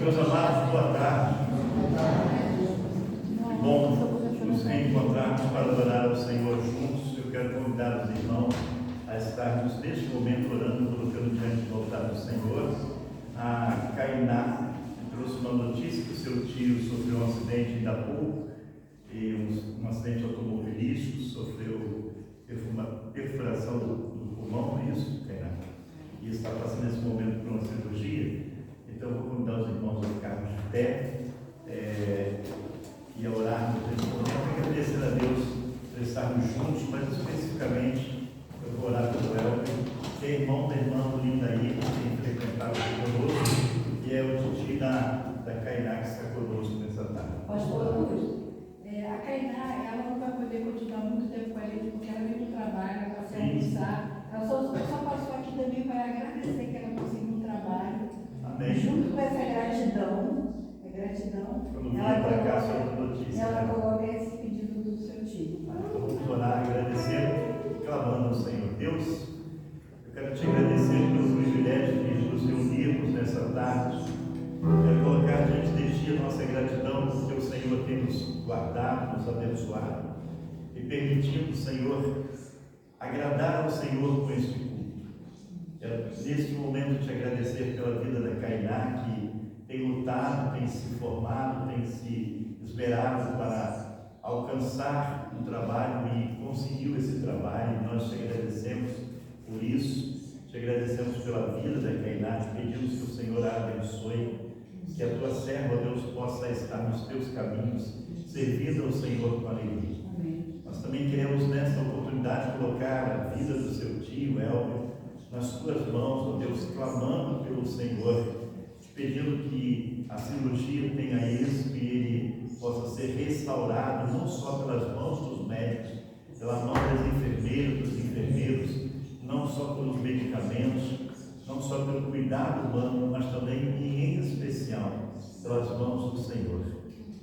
Meus amados, boa tarde. Que bom nos reencontrarmos para adorar ao Senhor juntos. Eu quero convidar os irmãos a estarmos neste momento orando, colocando diante do altar do Senhor. A Kainá trouxe uma notícia que o seu tio sofreu um acidente em Itapu, um acidente automobilístico, sofreu uma perfuração do pulmão, é isso, Kainá? E está passando nesse momento por uma cirurgia. Então, vou convidar os irmãos a ficarmos de pé e a orarmos nesse momento, agradecer a Deus por estarmos juntos, mas especificamente eu vou orar pelo Elber, que é irmão da irmã Lindaí, que tem frequentado conosco, e é o tio da Kainá que está conosco nessa tarde. Pastor Luiz, a Kainá, ela não vai poder continuar muito tempo com a gente, porque ela vem do trabalho, ela se almoçar. Ela só passou aqui também para agradecer que ela conseguiu um trabalho. Amém. Junto com essa gratidão, ela coloca esse pedido do seu tio. Vamos orar agradecendo, clamando ao Senhor. Deus, eu quero te agradecer pelo privilégio de nos reunirmos nessa tarde. Quero colocar diante de ti a nossa gratidão, porque o Senhor tem nos guardado, nos abençoado e permitido, Senhor, agradar ao Senhor com este culto. Quero, neste momento, te agradecer pela vida da Kainá, que tem lutado, tem se formado, tem se esmerado para alcançar um trabalho e conseguiu esse trabalho. E nós te agradecemos por isso, te agradecemos pela vida da Kainá, te pedimos que o Senhor a abençoe, que a tua serva, Deus, possa estar nos teus caminhos, servindo ao Senhor com alegria. Amém. Nós também queremos, nesta oportunidade, colocar a vida do seu tio, Elber, nas tuas mãos, ó Deus, clamando pelo Senhor, te pedindo que a cirurgia tenha êxito e ele possa ser restaurado, não só pelas mãos dos médicos, pela mão das enfermeiras, dos enfermeiros, não só pelos medicamentos, não só pelo cuidado humano, mas também e em especial pelas mãos do Senhor.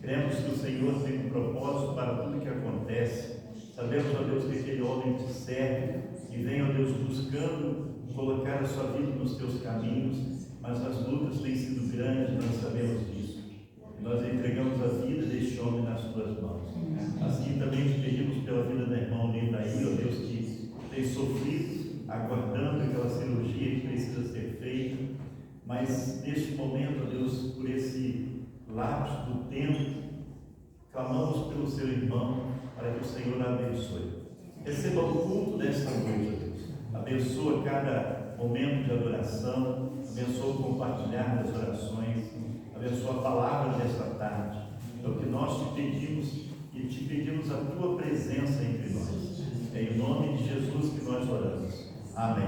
Cremos que o Senhor tem um propósito para tudo que acontece. Sabemos, ó Deus, que aquele homem te serve e vem, ó Deus, buscando colocar a sua vida nos teus caminhos, mas as lutas têm sido grandes, nós sabemos disso. E nós entregamos a vida deste homem nas tuas mãos. Assim também te pedimos pela vida da irmã Lindaí, ó Deus, que tem sofrido, aguardando aquela cirurgia que precisa ser feita, mas neste momento, ó Deus, por esse lapso do tempo, clamamos pelo seu irmão para que o Senhor a abençoe. Receba o culto desta noite, ó Deus. Abençoa cada momento de adoração, abençoa o compartilhar das orações, abençoa a palavra desta tarde. É o que nós te pedimos e te pedimos a tua presença entre nós. É em nome de Jesus que nós oramos. Amém.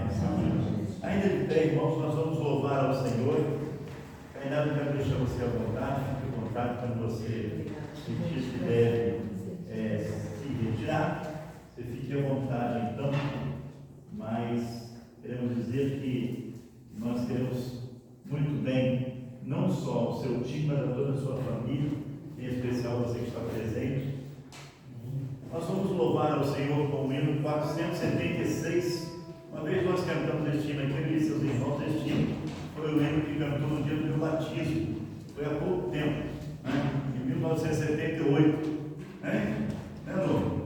Ainda de pé, irmãos, nós vamos louvar ao Senhor. Ainda não quero deixar você à vontade, fique à vontade quando você sentir que deve se retirar. Você fique à vontade então, mas queremos dizer que nós queremos muito bem, não só o seu time, mas a toda a sua família, em especial você que está presente. Nós vamos louvar ao Senhor com o hino 476. Uma vez nós cantamos este hino aqui, eu disse aos irmãos, este hino foi o hino que cantou no dia do meu batismo. Foi há pouco tempo, né? Em 1978. Né, Lu?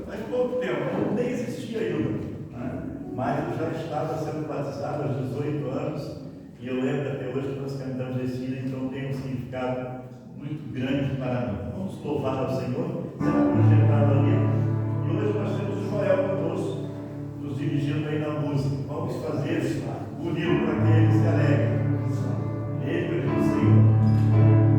Faz pouco tempo, nem existia ainda. Né? Mas eu já estava sendo batizado aos 18 anos e eu lembro até hoje que nós cantamos esse hino, então tem um significado muito grande para mim. Vamos louvar ao Senhor, será projetado ali. E hoje nós temos o Joel conosco, nos dirigindo aí na música. Vamos fazer o livro para que ele se alegre. Ele que o Senhor. Amém.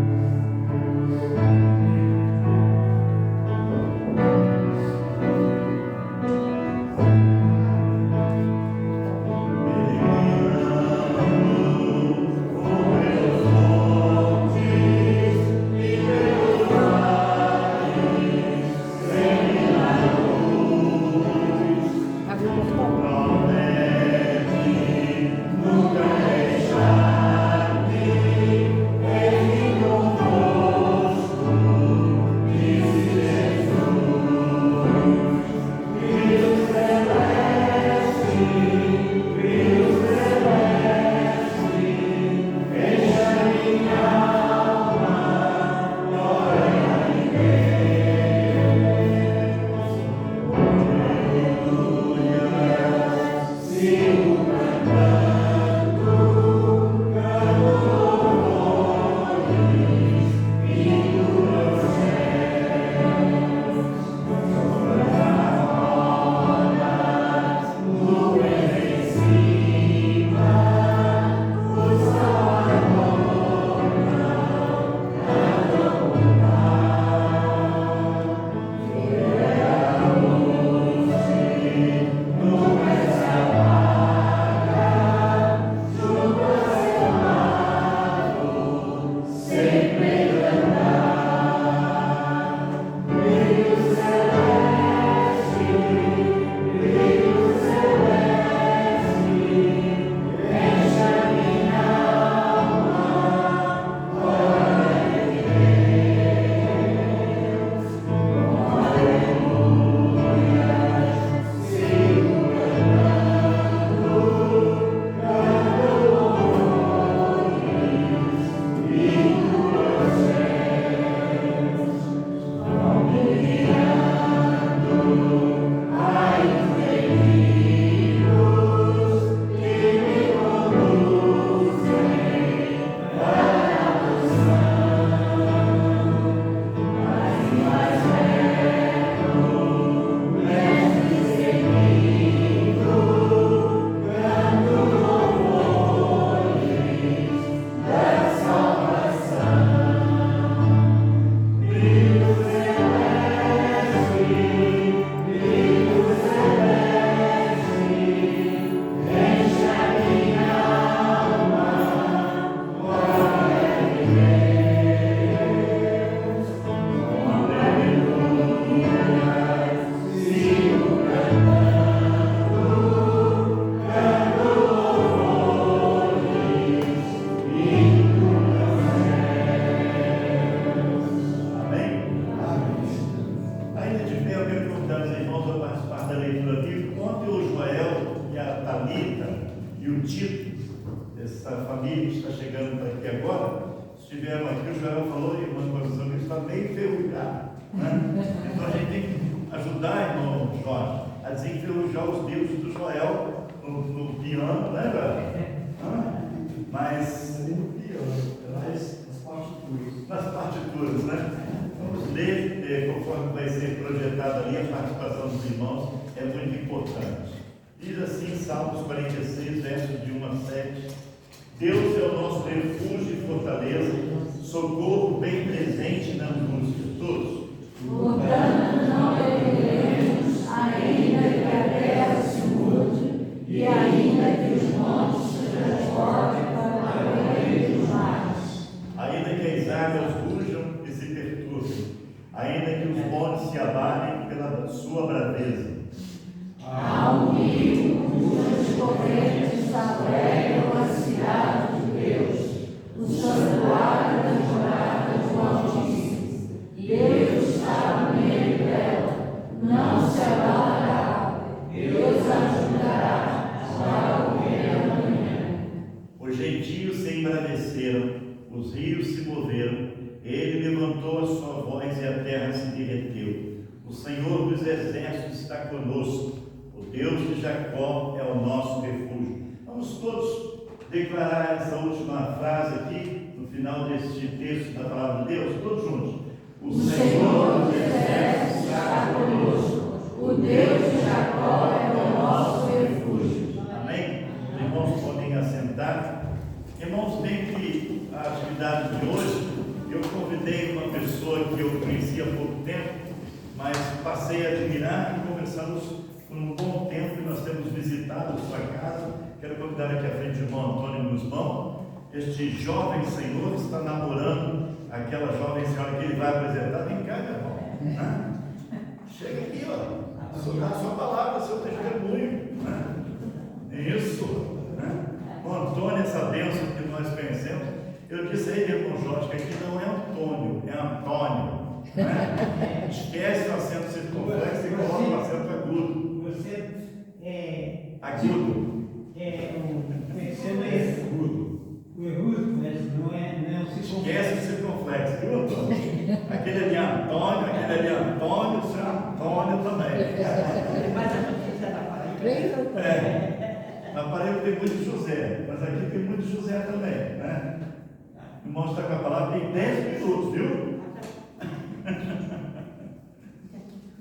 essa família que está chegando para aqui agora, estiveram aqui, o Joel falou, irmã Coração, que está meio enferrujado, né? Então a gente tem que ajudar, irmão Jorge, a desenferrujar os dedos do Joel no piano, né, velho? Mas nas partituras, né? Vamos ler, conforme vai ser projetado ali, a participação dos irmãos é muito importante. Diz assim, Salmos 46, versos de 1 a 7. Deus é o nosso refúgio e fortaleza, socorro bem presente na angústia. Todos. Portanto, não temeremos, ainda que a terra se mude, e ainda que os montes se transportem para o meio dos mares. Ainda que as águas rujam e se perturbem, ainda que os montes se abalem pela sua braveza. Há um rio cujos correntes alegram a cidade de Deus, o santuário das moradas do Altíssimo. Deus está no meio dela, não se abalará. Deus ajudará para o bem da manhã. Os gentios se embraveceram, os rios se moveram, ele levantou a sua voz e a terra se derreteu. O Senhor dos exércitos está conosco, o Deus de Jacó é o nosso refúgio. Vamos todos declarar essa última frase aqui, no final deste texto da palavra de Deus, todos juntos. O Senhor dos exércitos está conosco, o Deus de Jacó é o nosso refúgio. Amém? Os irmãos podem assentar. Irmãos, dentre a atividade de hoje, eu convidei uma pessoa que eu conhecia há pouco tempo, mas passei a admirar e conversamos por um bom tempo, e nós temos visitado a sua casa. Quero convidar aqui à frente o irmão Antônio Guzmão. Este jovem senhor está namorando aquela jovem senhora que ele vai apresentar. Vem cá, meu irmão. Chega aqui, ó. A sua palavra, seu testemunho. Isso. O Antônio, essa bênção que nós conhecemos. Eu disse a ele, irmão Jorge, que aqui não é Antônio, é Antônio. Esquece o acento circunflexo e coloca o acento agudo. Você é Agudo. Conhecendo esse o errústico, não é o circunflexo. Esquece o circunflexo, viu, Antônio? Aquele ali é Antônio, aquele ali é Antônio, o seu Antônio também. Mas a notícia da Paraíba. Na Paraíba tem muito José, mas aqui tem muito José também, né? O irmão está com a palavra, tem 10 minutos, viu?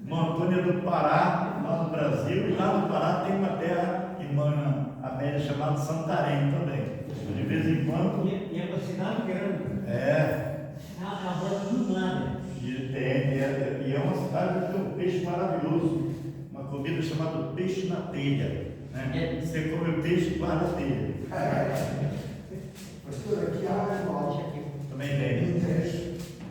Irmão Antônio é do Pará, lá no Brasil, e lá no Pará tem uma terra, irmã Amélia, chamada Santarém também. De vez em quando. E é uma cidade grande. Na volta do nada. E é uma cidade que tem um peixe maravilhoso, uma comida chamada peixe na telha. Né? Você come o peixe e guarda a telha. Pastor, aqui há animal. Também tem.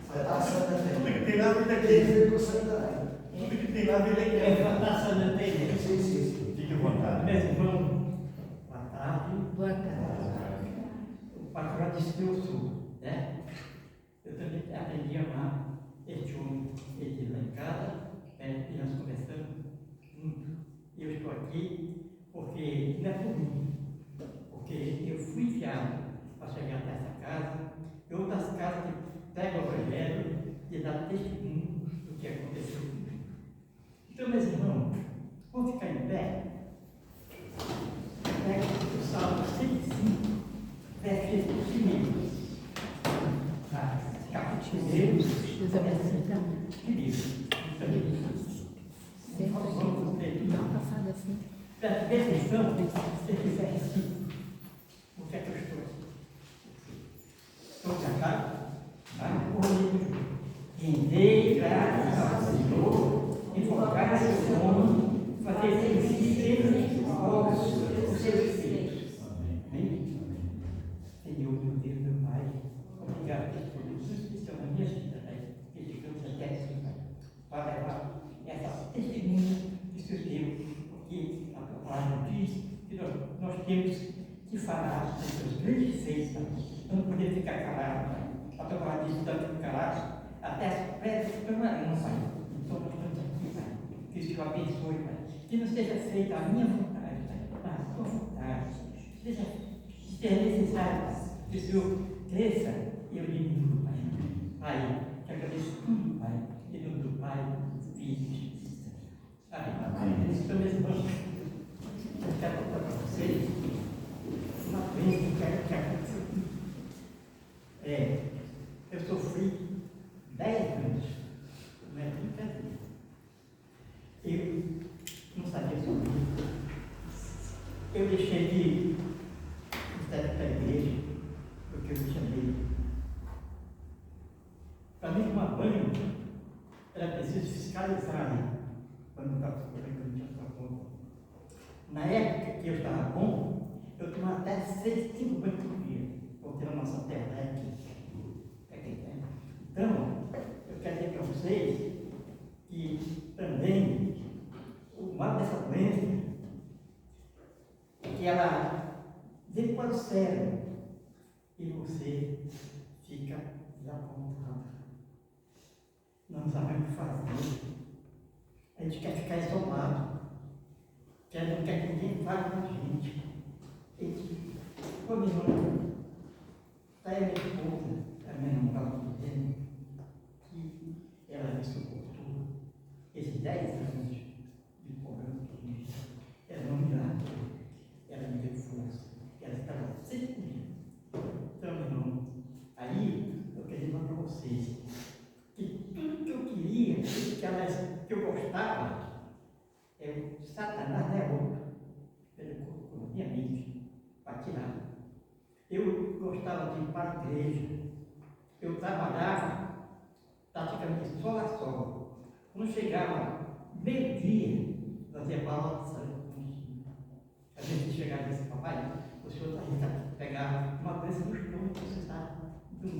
Vai dar Santa Tudo Telha. que tem lá vem Tem a daqui. ver com Santarém. Tudo que tem lá vem daqui. É fantástico na telha. Sim. Fique à vontade. Meu irmão, boa tarde. Boa tarde. O pastor disse que eu sou, né? Eu também aprendi a amar este homem, ele lá em casa, e nós conversamos muito. Eu estou aqui porque não é por mim, porque eu fui enviado para chegar até essa casa, e outras casas que pegam o evangelho e dão testemunho do que aconteceu comigo. Então, meus irmãos, vamos ficar em pé. Pega o Salmo 105. Verso 1. Capítulo 1. Não, passada assim. Presta atenção, se quiser assim. O que é que eu estou aqui? Estou casado? Render graças ao Senhor, invocar seu nome, fazer sensíveis aos seus feitos. Amém? Senhor, meu Deus, meu Pai, obrigado por tudo isso que estão na minha vida, Pai. Que digamos até assim, Pai, para levar essa testemunha de seu Deus, porque a tua palavra diz que nós temos que falar dos seus grandes feitos, Pai. Não poder ficar calado, Pai. A tua palavra diz que nós temos que calar até as pedras clamarão, Pai. Então nós estamos aqui, Pai. Que o Senhor abençoe, Pai. Que não seja feita a minha vontade, Pai, mas a tua vontade. Seja Se é necessário que o Senhor cresça, eu diminuo, Pai. Pai, que agradeço tudo, Pai, em nome do Pai, do Filho e do Espírito Santo. Amém. Então, meus irmãos, eu quero contar para vocês uma doença que aconteceu comigo. Eu sofri 10 anos, não é brincadeira. Eu não sabia sobre isso. Eu deixei de estar para a igreja, porque eu me chamei. Para mim, tomar banho, era preciso fiscalizar, né? Quando eu estava não tinha conta. Na época que eu estava bom, eu tomava até 5 banhos por dia, porque a nossa terra é aqui. Então, eu quero dizer para vocês que também o mal dessa doença é que ela vem para o cérebro e você fica desapontado. Não sabe o que fazer. A gente quer ficar isolado. Não quer que ninguém fale com a gente. Como irmão, está aí a minha esposa, a minha namorada dizendo que ela me suportou esses 10 anos de problema que eu tive. Ela não me largou, ela me deu força, ela estava sempre comigo. Então, meu irmão, aí eu quero dizer para vocês que tudo que eu queria, tudo que eu gostava, Satanás levou pela minha mente para tirar. Eu gostava de ir para a igreja, eu trabalhava praticamente sol a sol. Quando chegava meio-dia, nós ia para a aula de sangue. A gente chegava e disse: papai, o senhor está aí para pegar uma coisa no estômago, você está com o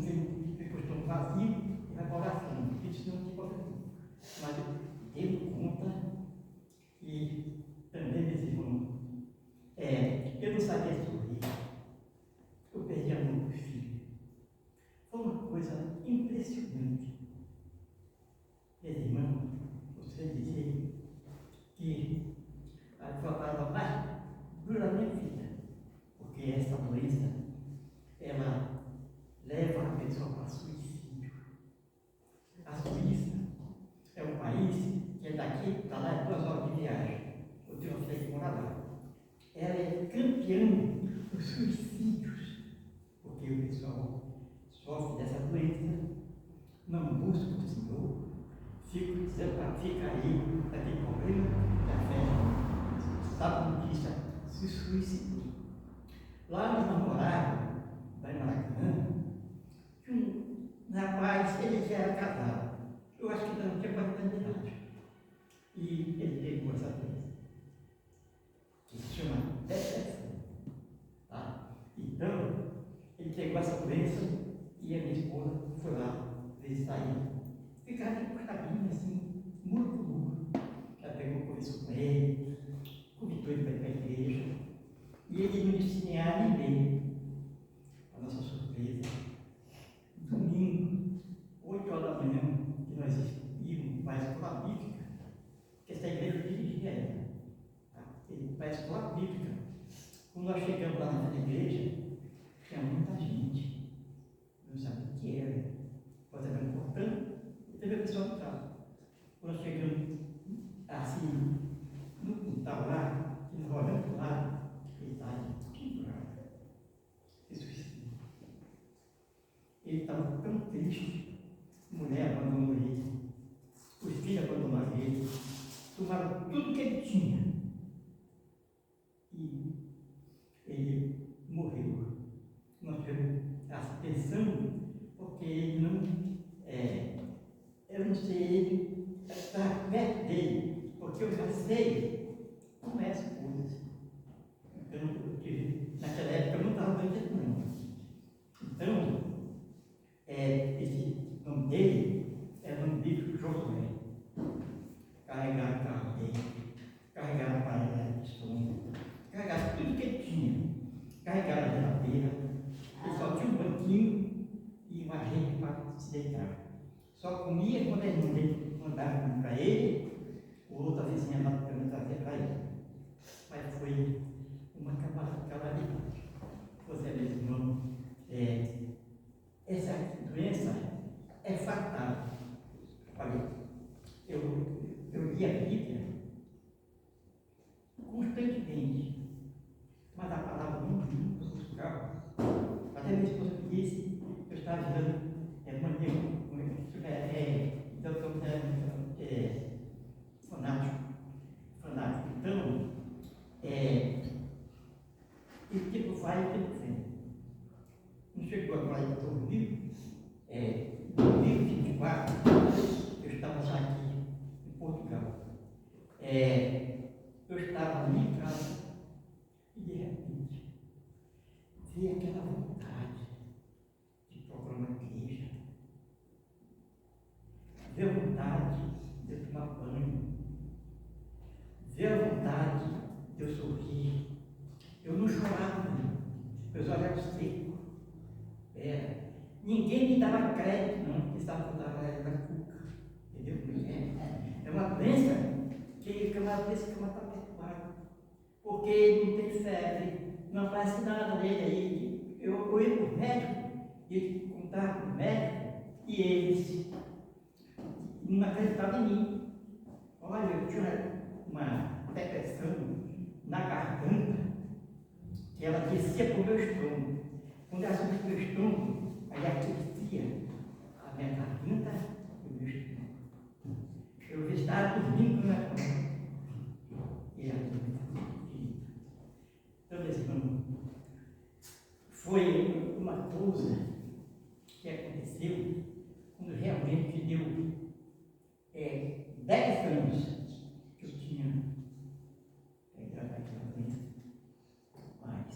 estômago vazio e vai para a oração. Isso não tem problema. Mas deu conta. E também, meus irmãos, eu não sabia sorrir. Eu perdi a mão do filho. Foi uma coisa impressionante. Meus irmãos, você dizer que a sua palavra mais dura na minha vida, porque essa doença, ela leva a pessoa para suicídio. A Suíça é um país que é daqui para lá, é 2 horas de viagem. Eu tenho uma filha que mora lá. Ela é campeã dos suicídios, porque o pessoal sofre dessa doença, não busca o Senhor, fica aí, daquele problema da fé, sabe como diz, se suicidou. Lá no namorado, lá em Maracanã, um rapaz, ele já era casado. Eu acho que não tinha 40 anos de idade. E ele pegou essa doença, que se chama depressão. Tá? Então, ele pegou essa doença e a minha esposa foi lá visitar ele. Ficaram encostadinhos assim, muro por muro. Ela pegou, conversou com ele, convidou ele para ir para a igreja. E ele não disse nem A nem B. A nossa surpresa. Domingo, 8 horas da manhã, que nós íamos para a escola bíblica, que essa igreja dirigia ela. Tá? Ele para a escola bíblica. Quando nós chegamos lá na igreja, tinha muita gente. Não sabia o que era. Nós estávamos cortando e teve a pessoa no carro. Quando nós chegamos assim, no quintal lá, e nós olhamos para lá, ele estava quebrado. Se suicidou. Ele estava tão triste. A mulher abandonou ele. Os filhos abandonaram ele. Tomaram tudo que ele tinha. E ele morreu. Nós tivemos essa pensão, porque ele não. Eu não sei ele estar perto dele, porque eu já sei como é as coisas. Naquela época eu não estava doente, não. Então, esse nome dele era o nome bíblico Josué. Carregaram o carro dele, carregaram a panela de estômago, carregaram tudo que ele tinha, carregaram a geladeira, ele só tinha um banquinho e uma rede para se deitar. Só comia quando ele mandava para ele, ou outra vizinha lá para trazer para ele. Mas foi uma calamidade. Você está ajudando fanático. Então, e tipo vai e tipo vem. Não chegou agora em 2024, eu estava já aqui em Portugal. Eu estava na minha casa e de repente vi aquela vontade de procurar uma igreja, ver a vontade de eu tomar banho, ver a vontade de eu sorrir. Eu não chorava, meus olhos eram secos. Ninguém me dava crédito, não, que estava com a cuca. Entendeu? É uma doença que é uma doença que está perturbada. Porque não tem febre, não aparece nada nele aí. Eu ia para o médico, e contava com o médico, e eles não acreditavam em mim. Olha, eu tinha uma depressão na garganta, que ela descia para o meu estômago. Quando ela subia para o meu estômago, aí aquecia a minha garganta e o meu estômago. Eu estava dormindo na cama. E ela então, meus irmãos, foi uma coisa que aconteceu quando realmente deu 10 anos que eu tinha gravado aquela doença. Mas,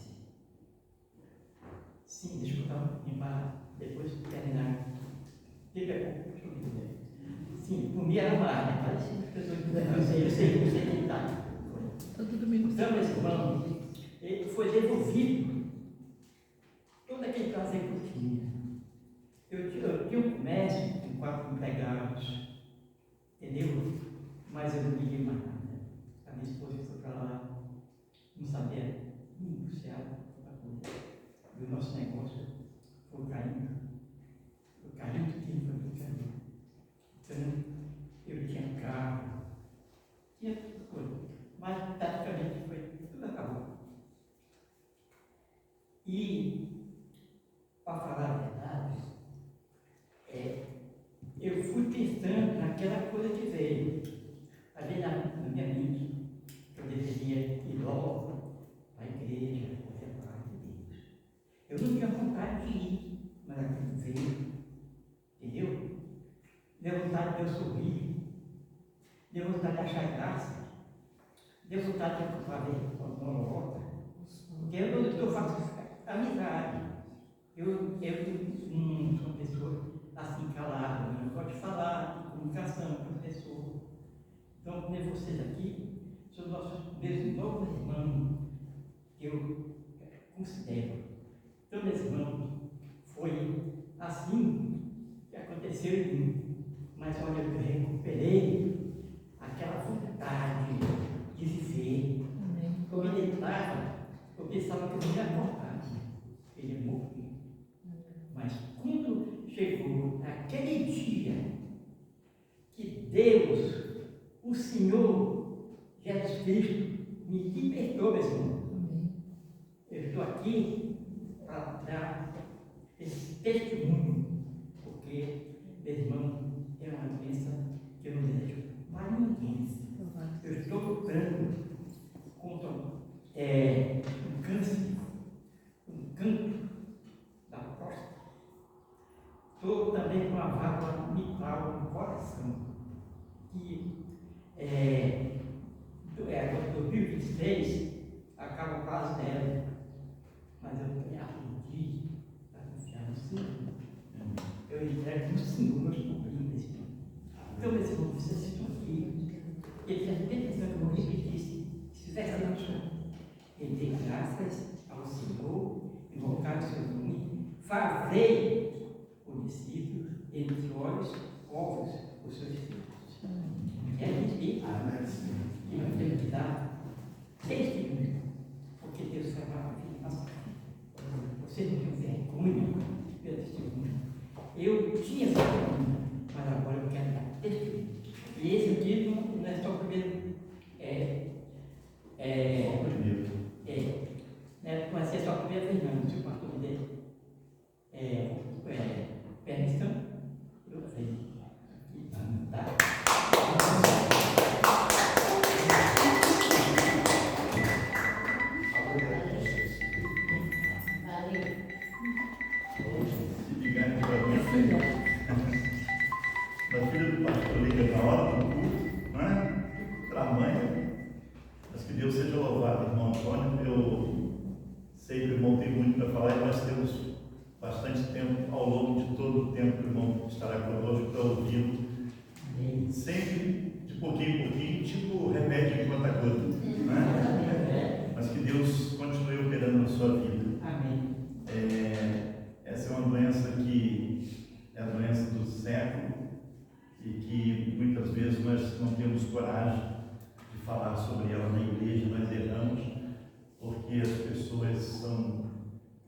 sim, deixa eu contar um pouquinho para depois terminar. Sim, por mim era uma área, mas eu sei que está. Então, meus irmãos, foi devolvido todo aquele prazer que eu tinha. Eu tinha um comércio com 4 empregados, entendeu? Mas eu não liguei mais nada. A minha esposa foi para lá, não sabia negociar outra coisa. E o nosso negócio foi caindo. Foi caindo, tudo foi caindo. Então, eu tinha carro, tinha tudo coisa. Mas praticamente foi, tudo acabou. E, para falar a verdade, eu fui pensando naquela coisa que veio ali na minha mente, que eu deveria ir logo à igreja, fazer a palavra de Deus. Eu não tinha vontade de ir, mas aquilo veio, entendeu? Deu vontade de eu sorrir, deu vontade de achar graça, deu vontade de eu fazer uma volta, porque eu faço amizade. Eu não sou uma pessoa assim calada, eu gosto de falar, de comunicação com as pessoas. Então, como vocês aqui, são nossos meus novos irmãos que eu considero. Então, meus irmãos, foi assim que aconteceu em mim. Mas olha, eu recuperei aquela vontade de viver. Eu me deitava, eu pensava que eu não ia acordar, ele ia morrer. Mas quando chegou aquele dia que Deus, o Senhor Jesus Cristo, me libertou, meu irmão, eu estou aqui para dar esse testemunho, porque, meu irmão, é uma doença que eu não desejo para ninguém. Eu estou lutando contra um câncer, um cancro da próstata. Estou também com uma válvula mitral no coração, que agora 2023 acaba o prazo dela, mas eu me aprendi a confiar no Senhor. Eu entrego no Senhor meus problemas. Então, meus irmãos, vocês estão aqui, ele já tem pensado que eu não repetisse, se fizesse na chão. Ele dê graças ao Senhor, invocar o seu nome, farei o discípulo, entre olhos, povos, os seus filhos. E a gente que nós temos que dar testemunho, porque Deus vai para a vida nossa vida. Você não tem vergonha pelo testemunho. Eu tinha vergonha, mas agora eu quero dar testemunho. E esse aqui não é só o primeiro. Não vai ser só a primeira vez, não, se o pastor me der. nós temos bastante tempo ao longo de todo o tempo que o irmão estará conosco para ouvi-lo. Sempre de pouquinho em pouquinho, tipo remédio em conta gota, né? Mas que Deus continue operando na sua vida. Amém. Essa é uma doença que é a doença do século e que muitas vezes nós não temos coragem de falar sobre ela na igreja, nós erramos porque as pessoas são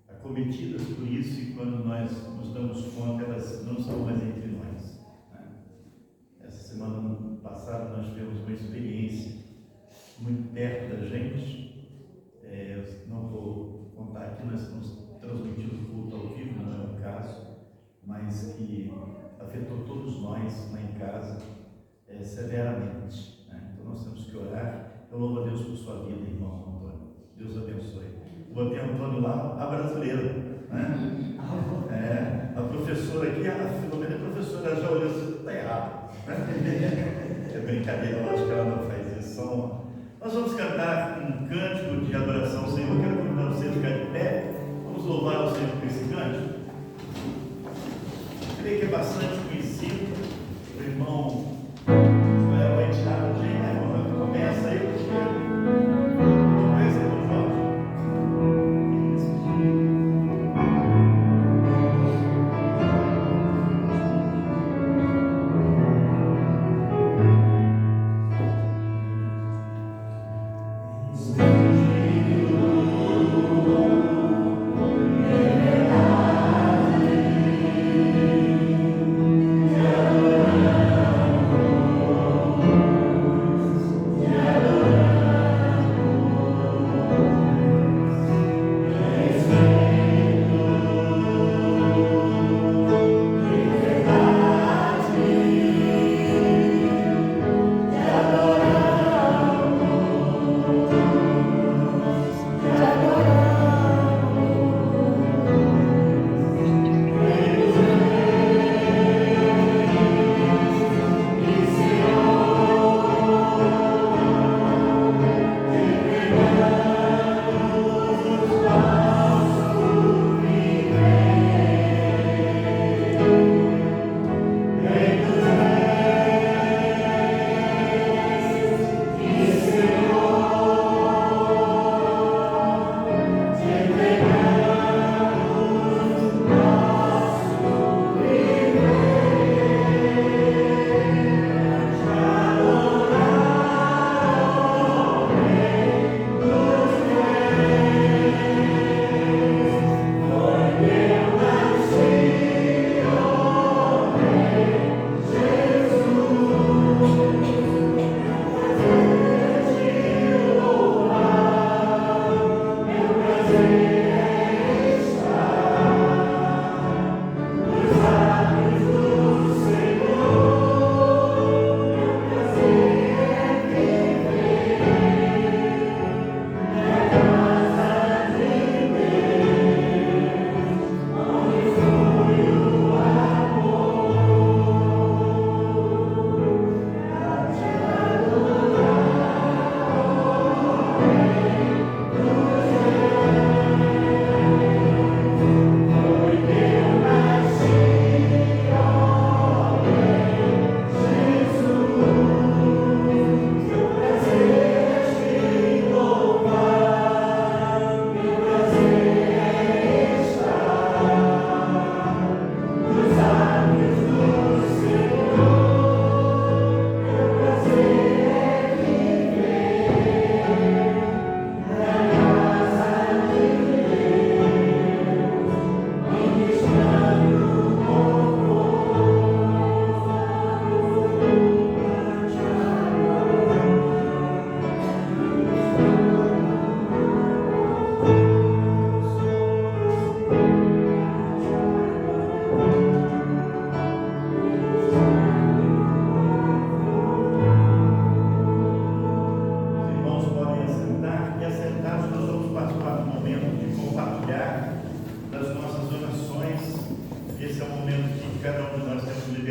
acometidas por isso e quando nós nos damos conta elas não são mais entre nós, né? Essa semana passada nós tivemos uma experiência muito perto da gente. Eu não vou contar aqui, nós estamos transmitindo o culto ao vivo, não é um caso, mas que afetou todos nós lá em casa severamente, né? Então nós temos que orar. Eu louvo a Deus por sua vida, irmão Antônio. Deus abençoe. Eu botei Antônio lá, a brasileira, né? A professora aqui, a Filomena, a professora já olhou assim, está errado, né? É brincadeira, eu acho que ela não faz isso. Nós vamos cantar um cântico de adoração ao Senhor. Eu quero convidar você a ficar de pé. Vamos louvar o Senhor com esse cântico. Eu creio que é bastante conhecido. O irmão vai tirar o jeito, né? Quando começa aí, não conhece, irmão Jorge?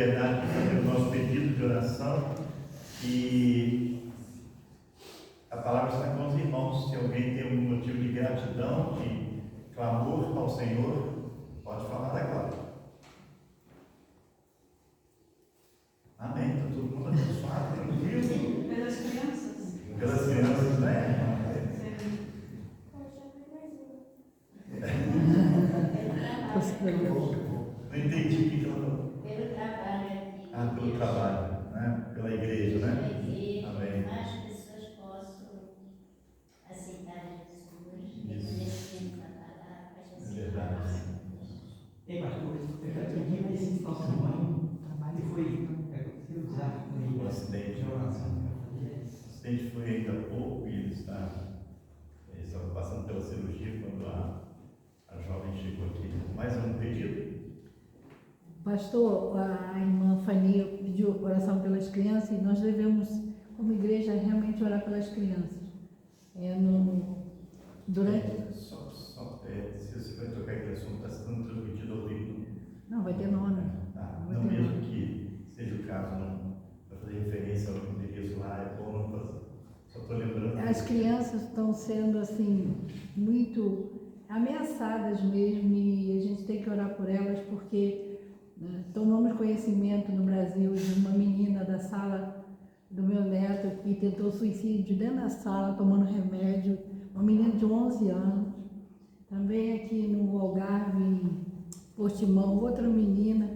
liberdade de fazer o nosso pedido de oração. E a palavra está com os irmãos. Se alguém tem algum motivo de gratidão, de clamor ao Senhor, pode falar agora. Amém. Está todo mundo abençoado, tranquilo. Pelas crianças. Pelas crianças, né? Não entendi o que ela falou. Pelo trabalho aqui. Ah, pelo trabalho, né? Pela igreja, né? Pela igreja, Amém. mais pessoas possam aceitar Jesus e Isso. conhecer a palavra, a É Jesus. verdade. Ei, pastor, eu já tinha nesse final de semana e foi aconteceu um desastre. Um acidente. O acidente foi ainda há pouco e eles estavam passando pela cirurgia quando a jovem chegou aqui. Mais um pedido? Pastor, a irmã Fania pediu oração pelas crianças e nós devemos, como igreja, realmente orar pelas crianças. Durante... Se você vai tocar aquele assunto, está sendo transmitido ao vivo. Não, vai ter nome. Tá? Vai Não, ter mesmo nome. que seja o caso, não vai fazer referência ao endereço lá, é bom não fazer. Só estou lembrando. As crianças estão sendo, assim, muito ameaçadas mesmo e a gente tem que orar por elas porque tomamos conhecimento no Brasil de uma menina da sala do meu neto que tentou suicídio dentro da sala, tomando remédio, uma menina de 11 anos. Também aqui no Algarve, em Portimão, outra menina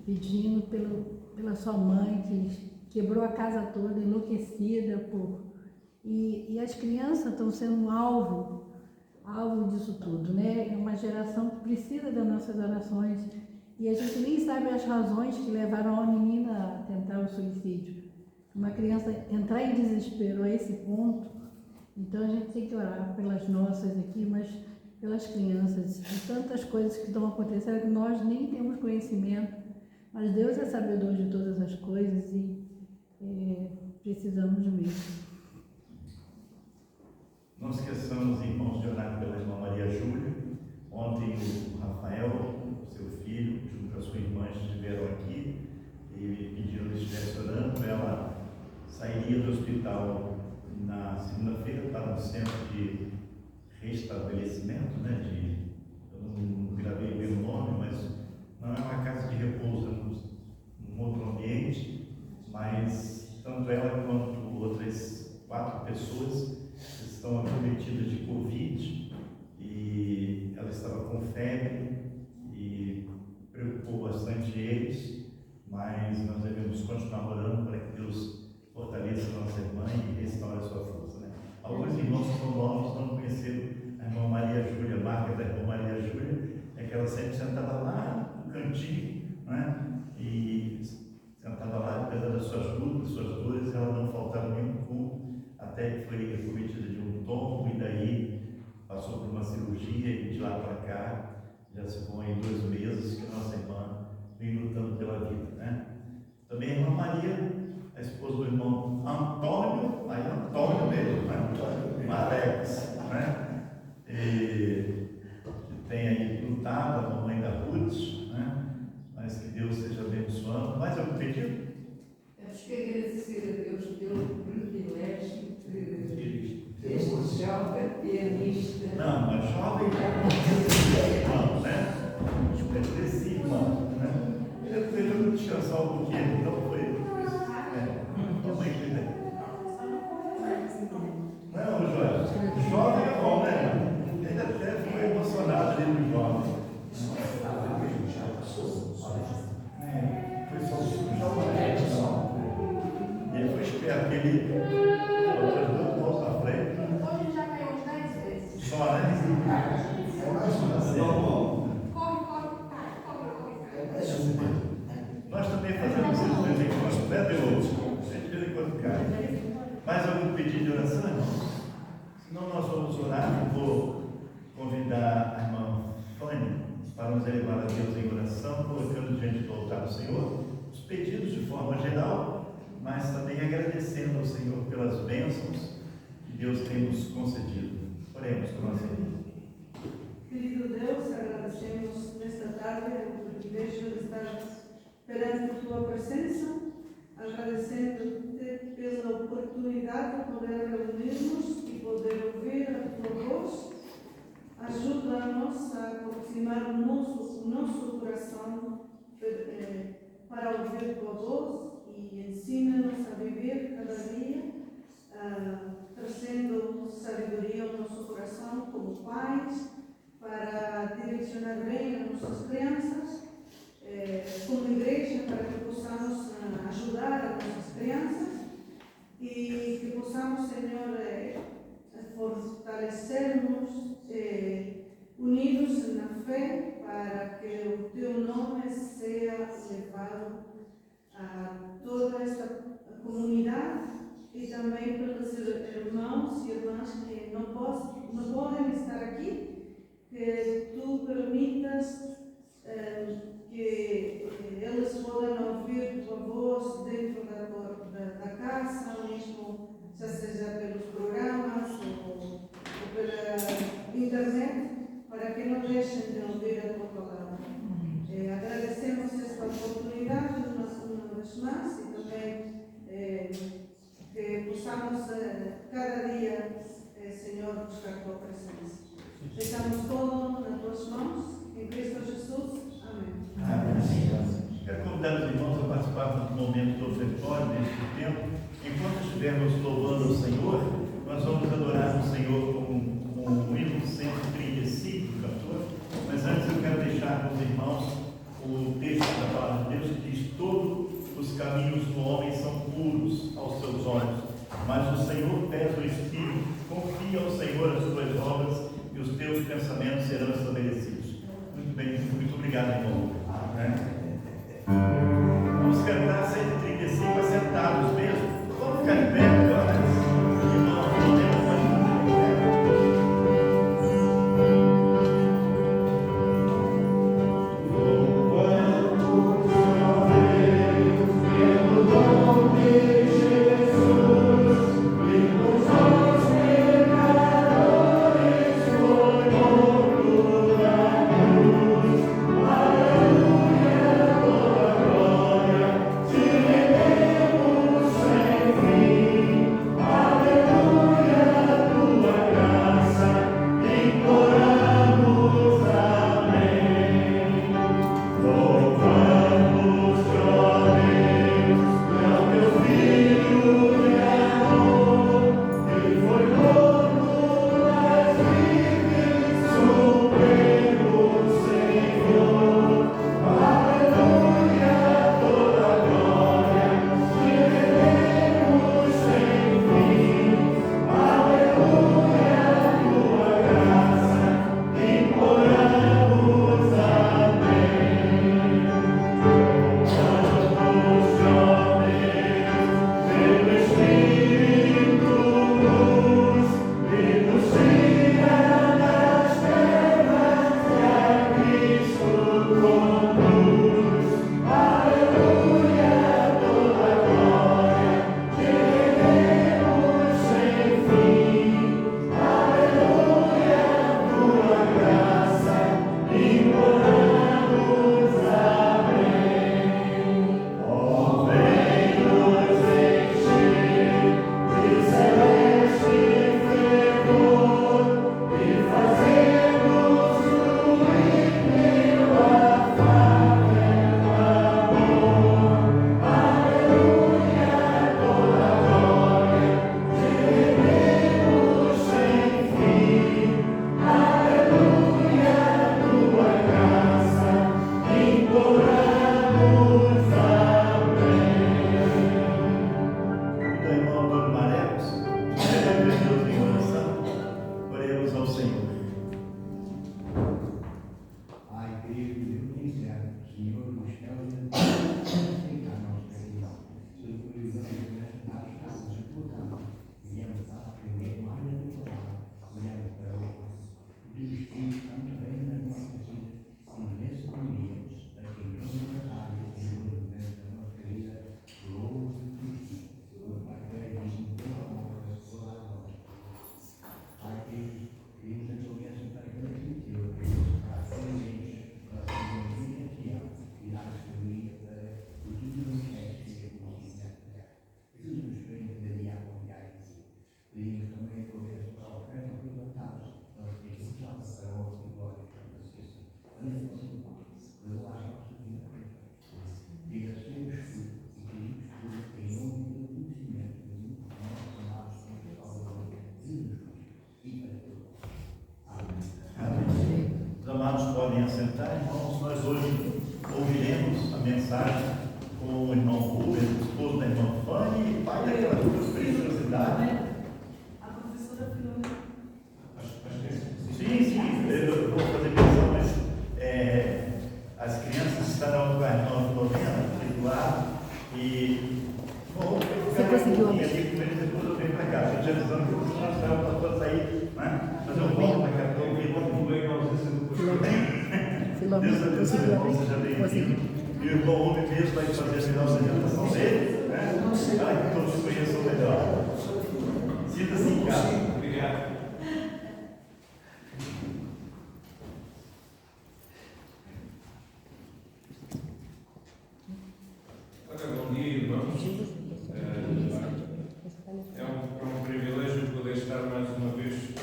pedindo pela sua mãe, que quebrou a casa toda, enlouquecida por... E as crianças estão sendo alvo disso tudo, né? É uma geração que precisa das nossas orações e a gente nem sabe as razões que levaram a menina a tentar o suicídio. Uma criança entrar em desespero a esse ponto, então a gente tem que orar pelas nossas aqui, mas pelas crianças, e tantas coisas que estão acontecendo que nós nem temos conhecimento, mas Deus é sabedor de todas as coisas e precisamos mesmo. Não esqueçamos, irmãos, de orar pela irmã Maria Júlia. Ontem o Rafael, seu filho, junto com a sua irmã, estiveram aqui e me pediram que estivesse orando. Ela sairia do hospital na segunda-feira para um centro de restabelecimento, né? Eu não gravei bem o nome, mas não é uma casa de repouso, é um outro ambiente, mas tanto ela quanto outras 4 pessoas estão acometidas de Covid e ela estava com febre e preocupou bastante eles, mas nós devemos continuar orando para que Deus fortaleça a nossa irmã e restaure a sua força, né? Alguns irmãos que são novos não conheceram a irmã Maria Júlia. A marca da irmã Maria Júlia é que ela sempre sentava lá no cantinho, né? E sentava lá, apesar das suas lutas, suas dores, ela não faltava nenhum culto, até que foi acometida de um tombo e daí passou por uma cirurgia e de lá para cá já se põe 2 meses que a nossa irmã vem lutando pela vida, né? Também a irmã Maria, a esposa do irmão Antônio, aí Antônio mesmo, né? Marex, né? E tem aí lutado, a mamãe da Ruth, né? Mas que Deus esteja abençoando. Mais algum pedido? Temos que agradecer a Deus pelo privilégio deste jovem pianista. Não, mas jovem não, né? É desse irmão, né? Ele teve que descansar um pouquinho, então foi. Mamãe cuida. Não, Jorge. Jovem é bom, né? Ele até ficou emocionado ali no jovem. Foi só um jovem, não. E ele foi esperto, ele outras 2 mãos na frente. Hoje já caiu uns 10 vezes. Só, né? Corre. Nós também fazemos isso de vez em quando, né, Deus? De vez em quando cai. Mais algum pedido de oração, irmãos? Senão nós vamos orar. Eu vou convidar a irmã Fanny para nos elevar a Deus em oração, colocando diante do altar do Senhor os pedidos de forma geral, mas também agradecendo ao Senhor pelas bênçãos que Deus tem nos concedido. Oremos por nós. Querido Deus, agradecemos nesta tarde o privilégio de estar perante a Tua presença, agradecendo-te pela oportunidade de poder reunirmos e poder ouvir a Tua voz, ajuda-nos a aproximar o nosso coração para ouvir tua voz e ensina-nos a viver cada dia, trazendo sabedoria ao nosso coração como pais, para direcionar bem as nossas crianças, como igreja, para que possamos ajudar as nossas crianças e que possamos, Senhor, fortalecermos unidos na fé para que o teu nome seja levado a toda esta comunidade e também pelos irmãos e irmãs que não podem estar aqui, que tu permitas que eles possam ouvir tua voz dentro da casa, mesmo seja pelos programas ou pela internet, para que não deixem de ouvir a tua palavra. Agradecemos esta oportunidade uma vez mais e também que possamos cada dia, Senhor, buscar a tua presença. Deixamos todo nas tuas mãos, em Cristo Jesus. Amém. Amém. Quero convidar os irmãos a participar do momento do ofertório neste tempo. Enquanto estivermos louvando o Senhor, nós vamos adorar o Senhor com o hino 135, 14. Mas antes eu quero deixar com os irmãos o texto da palavra de Deus que diz: todos os caminhos do homem são puros aos seus olhos, mas o Senhor pesa o espírito. Confia ao Senhor as tuas obras e os teus pensamentos serão estabelecidos. Muito bem, muito obrigado, irmão. Vamos cantar 135 assentados mesmo. Vamos ficar em pé agora. Irmão, podemos Os amados podem assentar, irmãos. Nós hoje ouviremos a mensagem com o irmão Rubens, esposo da irmã Fanny, e pai daquela preciosidade. A professora Filomena. Sim, eu vou fazer menção, mas as crianças estarão com a irmã Filomena, aqui do lado, e Você conseguiu ali com eles, depois eu venho para cá. A gente avisando que os nossos para todos aí, né? Mas eu volto para cá para ouvir muito legal você. Deus abençoe, irmão, seja bem-vindo. E o irmão Rubem mesmo vai fazer a final da apresentação dele, né? Para que todos conheçam melhor. Sinta-se em casa. Obrigado. Bom dia, irmãos. É um privilégio poder estar mais uma vez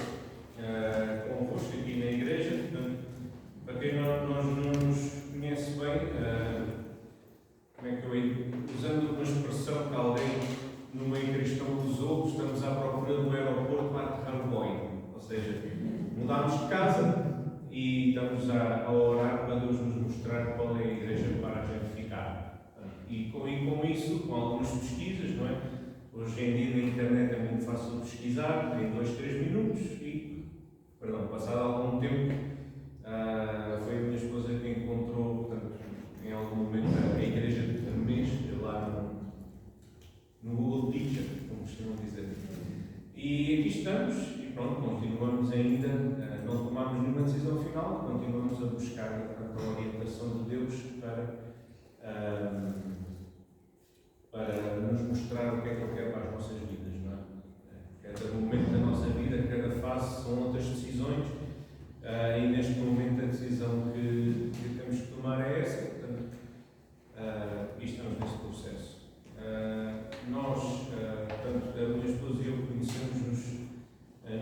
convosco aqui na igreja. Portanto, para quem nós não nos conhece bem, como é que eu ia? Usando uma expressão que alguém no meio cristão usou, estamos à procura do aeroporto para aterrar o Boeing. Ou seja, mudámos de casa e estamos a orar para Deus nos mostrar qual é a igreja para a gente ficar. E com isso, com algumas pesquisas, não é? Hoje em dia na internet é muito fácil pesquisar, em 2, 3 minutos e, passado algum tempo, foi a minha esposa que encontrou, portanto, em algum momento, a igreja de Termês, lá no Google Teacher, como costumam dizer. E aqui estamos, e pronto, continuamos ainda, não tomamos nenhuma decisão final, continuamos a buscar a orientação de Deus para nos mostrar o que é que Ele quer para as nossas vidas, não é? Cada momento da nossa vida, cada fase são outras decisões, e neste momento a decisão que temos que tomar é essa, portanto, e estamos nesse processo. Nós, tanto a minha esposa e eu, conhecemos-nos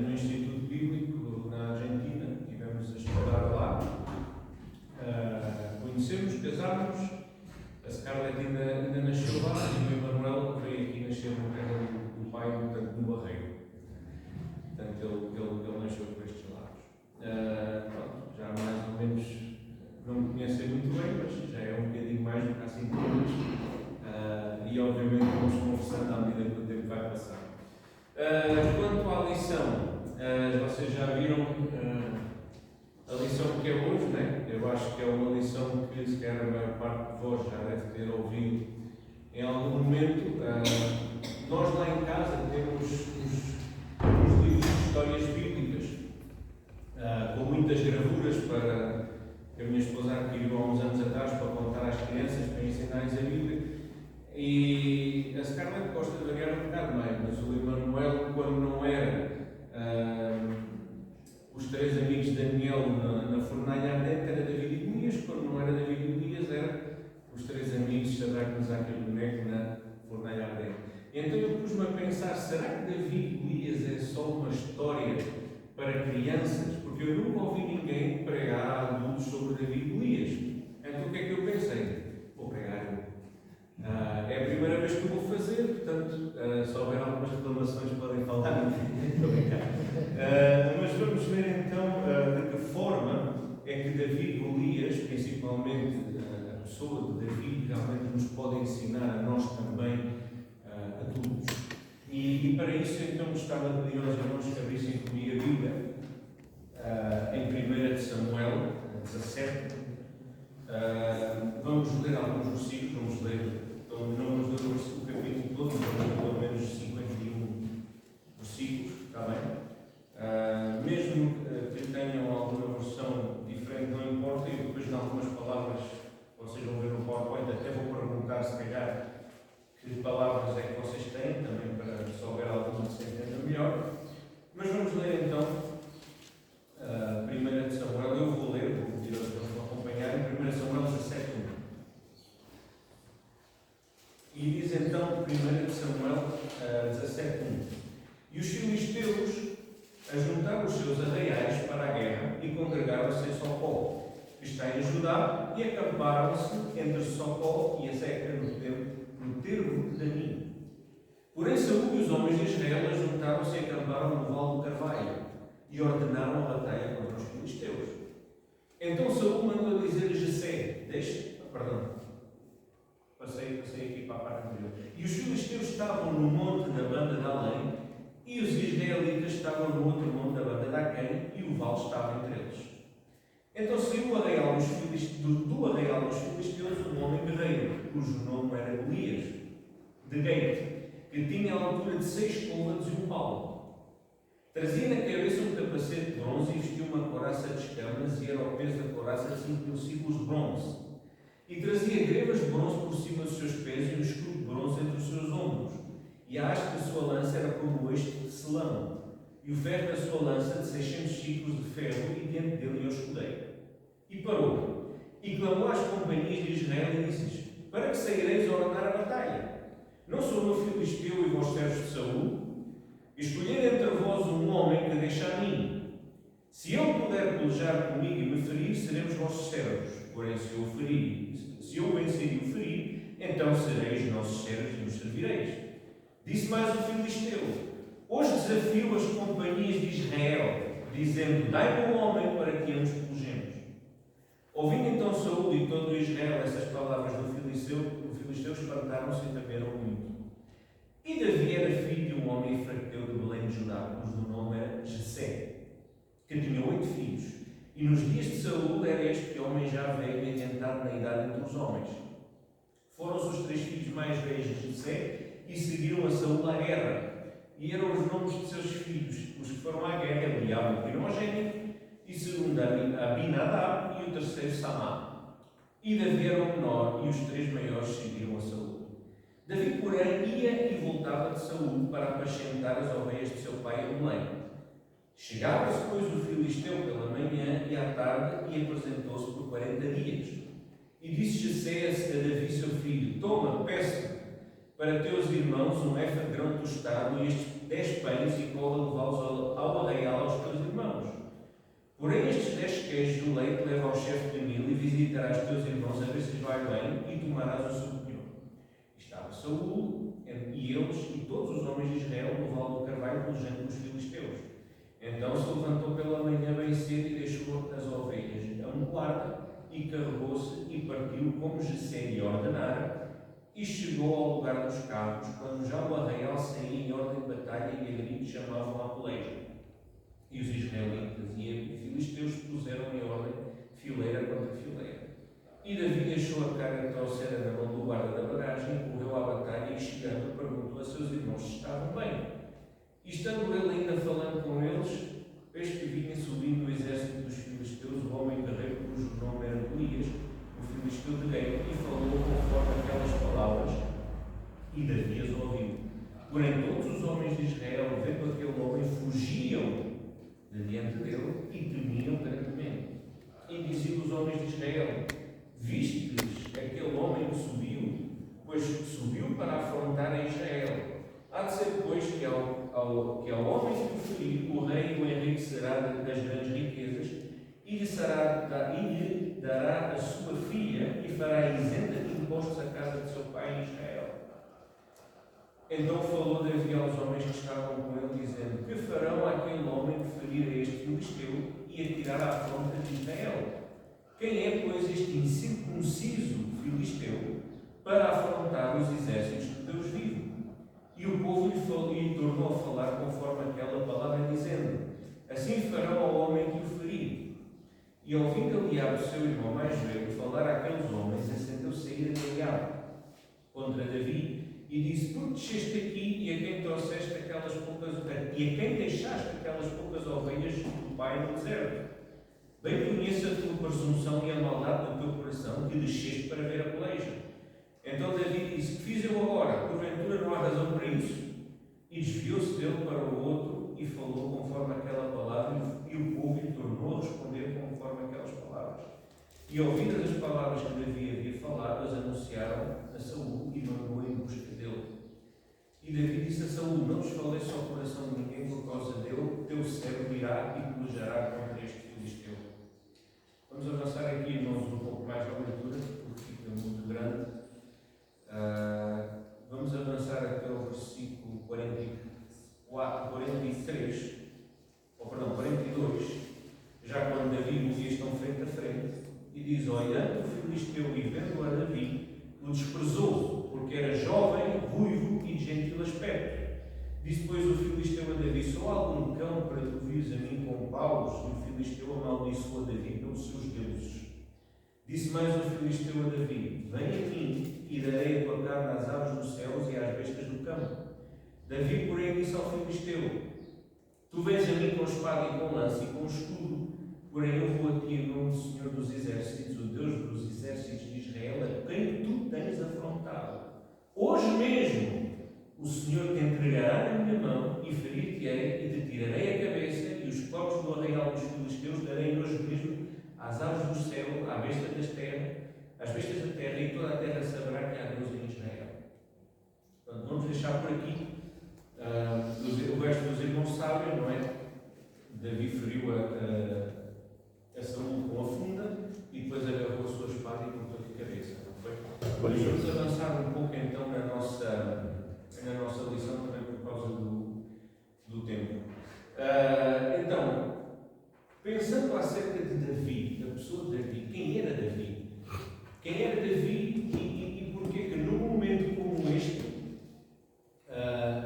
no Instituto Bíblico na Argentina, estivemos a estudar lá, conhecemos, casámos. A Scarlett ainda nasceu lá e o Emanuel veio aqui nascer na terra do pai, portanto, no Barreiro. Portanto, ele nasceu por estes lados. Já mais ou menos, não me conhecem muito bem, mas já é um bocadinho mais do que há 5 anos. E obviamente vamos conversando à medida que o tempo vai passar. Quanto à lição, vocês já viram a lição que é hoje, né? Eu acho que é uma lição que se calhar a maior parte de vós já deve ter ouvido em algum momento. Nós lá em casa temos os livros de histórias bíblicas, com muitas gravuras que a minha esposa adquiriu há uns anos atrás para contar às crianças, para ensinar-lhes a Bíblia. E a Scarlett gosta de variar um bocado mais, mas o Emanuel, quando não era os 3 amigos de Daniel na fornalha ardente, era David e Golias. Quando não era David e Golias, era os 3 amigos de Sadraque, Mesaque e Abednego na fornalha ardente. Então eu pus-me a pensar, será que David e Golias é só uma história para crianças? Porque eu nunca ouvi ninguém pregar a adultos sobre David e Golias. Então o que é que eu pensei? Vou pregar eu. É a primeira vez que eu vou fazer, portanto, se houver algumas reclamações podem falar. Estou a brincar. Mas vamos ver então de que forma é que David e Golias, principalmente a pessoa de David, realmente nos pode ensinar a nós também adultos. E para isso então gostava de pedir aos irmãos que abrissem comigo a Bíblia em 1 Samuel 17. Vamos ler alguns versículos, vamos ler, então, não vamos ler o capítulo todo, mas pelo menos 51 versículos, está bem? Mesmo que tenham alguma versão diferente, não importa, e depois, em algumas palavras, vocês vão ver no PowerPoint, até vou perguntar, se calhar, que palavras é que vocês têm, também para se houver alguma que se entenda melhor. Mas vamos ler então 1 Samuel, eu vou ler, vou pedir aos irmãos para acompanhar, em 1 Samuel 17. E diz então 1 Samuel 17:1: E os filisteus ajuntaram os seus arraiais para a guerra e congregaram-se em Socó. está em Judá, e acamparam-se entre Socó e Azeca, no termo de Danim. Porém, Saúl e os homens de Israel juntaram-se e acamparam no Vale do Carvalho, e ordenaram a batalha contra os filisteus. Então Saúl mandou dizer a Jessé, passei aqui para a parte anterior. E os filisteus estavam no monte da banda de Além, e os israelitas estavam no outro monte da banda de Aquém, e o vale estava entre eles. Então saiu do arraial dos filisteus um homem guerreiro, cujo nome era Golias, de Gate, que tinha a altura de 6 côvados e um palmo. Trazia na cabeça um capacete de bronze e vestia uma couraça de escamas, e era o peso da couraça de 5.000 ciclos de bronze. E trazia grevas de bronze por cima dos seus pés e um escudo de bronze entre os seus ombros. E a haste da sua lança era como este de selão, e o ferro da sua lança de 600 ciclos de ferro, e diante dele ia o escudeiro. E parou, e clamou às companhias de Israel e disse-lhes: para que saireis a ordenar a batalha? Não sou eu filisteu e vós servos de Saúl? Escolher entre vós um homem que deixe a mim. Se ele puder pelejar comigo e me ferir, seremos vossos servos. Porém, se eu vencer e o ferir, então sereis nossos servos e nos servireis. Disse mais o filisteu: hoje desafio as companhias de Israel, dizendo: dai-me um homem para que ambos pelejemos. Ouvindo então Saúl e todo Israel essas palavras do filisteu espantaram-se e temeram muito. E Davi era filho de um homem efrateu de Belém de Judá, cujo nome era Jessé, que tinha 8 filhos. E nos dias de Saúl era este homem já velho e adiantado na idade entre os homens. Foram-se os 3 filhos mais velhos de Jessé e seguiram a Saúl à guerra. E eram os nomes de seus filhos, os que foram à guerra: Eliabe, o primogênito, e segundo Abinadab, e o terceiro Samá. E Davi era o menor, e os 3 maiores seguiram a Saúl. Davi, porém, ia e voltava de Saúl para apacentar as ovelhas de seu pai em Belém. Chegava-se, pois, o filisteu pela manhã e à tarde, e apresentou-se por 40 dias. E disse Jessé a Davi, seu filho: toma, peço para teus irmãos um efa de grão tostado e estes 10 pães, e corre levá-los ao arraial aos teus irmãos. Porém, estes 10 queijos do leite leva ao chefe de 1000, e visitarás teus irmãos a ver se lhes vai bem, e tomarás o seu opinião. Estava Saúl e eles e todos os homens de Israel no vale do Carvalho, pelejando com os filisteus. Então se levantou pela manhã bem cedo e deixou as ovelhas a um guarda, e carregou-se e partiu como Jessé lhe ordenara, e chegou ao lugar dos carros, quando já o arraial saía em ordem de batalha, e a gritos chamavam à peleja. E os israelitas e filisteus puseram em ordem fileira contra fileira. E Davi deixou a carga trouxera na mão do guarda da bagagem, e correu à batalha, e chegando perguntou a seus irmãos se estavam bem. E estando ele ainda falando com eles, eis que vinha subindo o exército dos filisteus o homem guerreiro, cujo nome era Golias, o filisteu de Gate, e falou conforme aquelas palavras, e Davi as ouviu. Porém todos os homens de Israel, vendo aquele homem, fugiam de diante dele e temiam grandemente. E diziam os homens de Israel: vistes aquele homem que subiu? Pois subiu para afrontar a Israel. Há de ser, pois, que ao homem que o ferir, o rei o enriquecerá das grandes riquezas, e lhe dará a sua filha, e fará isenta de impostos a casa de seu pai em Israel. Então falou Davi aos homens que estavam com ele, dizendo: que farão àquele homem que ferir a este filisteu e atirar à afronta de Israel? Quem é, pois, este incircunciso filisteu para afrontar os exércitos de Deus vivo? E o povo lhe tornou a falar conforme aquela palavra, dizendo: assim farão ao homem que o ferir. E ouvindo Eliabe, seu irmão mais velho, falar àqueles homens, acendeu-se a ira de Eliabe contra Davi, e disse: por que desceste aqui, e a quem trouxeste aquelas poucas, e a quem deixaste aquelas poucas ovelhas do pai no deserto? Bem conheço a tua presunção e a maldade do teu coração, que desceste para ver a peleja. Então Davi disse: que fiz eu agora? Porventura não há razão para isso? E desviou-se dele para o outro, e falou conforme aquela palavra, e o povo lhe tornou a responder conforme aquelas palavras. E ouvidas as palavras que Davi havia falado, as anunciaram a Saúl, e mandou em busca dele. E Davi disse a Saúl: não desfaleça ao coração de ninguém por causa dele, teu servo irá e pelejará contra este filisteu. Vamos avançar aqui, irmãos, um pouco mais à leitura, porque fica muito grande. Vamos avançar até o versículo 43, ou perdão, 42, já quando Davi e Golias estão frente a frente, e diz: olhando o filisteu e vendo a Davi, o desprezou, porque era jovem, ruivo e de gentil aspecto. Disse, pois, o filisteu a Davi: sou algum cão para tu vires a mim com paus? E o filisteu amaldiçoou a Davi pelos seus deuses. Disse mais o filisteu a Davi: vem a mim e darei a tua carne às aves dos céus e às bestas do campo. Davi, porém, disse ao filisteu: tu vens a mim com espada e com lança e com escudo, porém eu vou a ti em nome do Senhor dos Exércitos, o Deus dos Exércitos de Israel, a quem tu tens afrontado. Hoje mesmo o Senhor te entregará na minha mão e ferir-te-ei e te tirarei a cabeça, e os corpos do arraial dos filisteus darei hoje mesmo às aves do céu, às bestas da terra, e toda a terra saberá que há Deus em Israel. Portanto, vamos deixar por aqui. O resto dos irmãos sabem, não é? Davi feriu a Saúl com a funda e depois agarrou a sua espada e cortou-lhe a cabeça, não foi? Vamos avançar um pouco então na nossa lição, também por causa do tempo. Então, pensando acerca de Davi, da pessoa de Davi, quem era Davi? Quem era Davi e porquê que num momento como este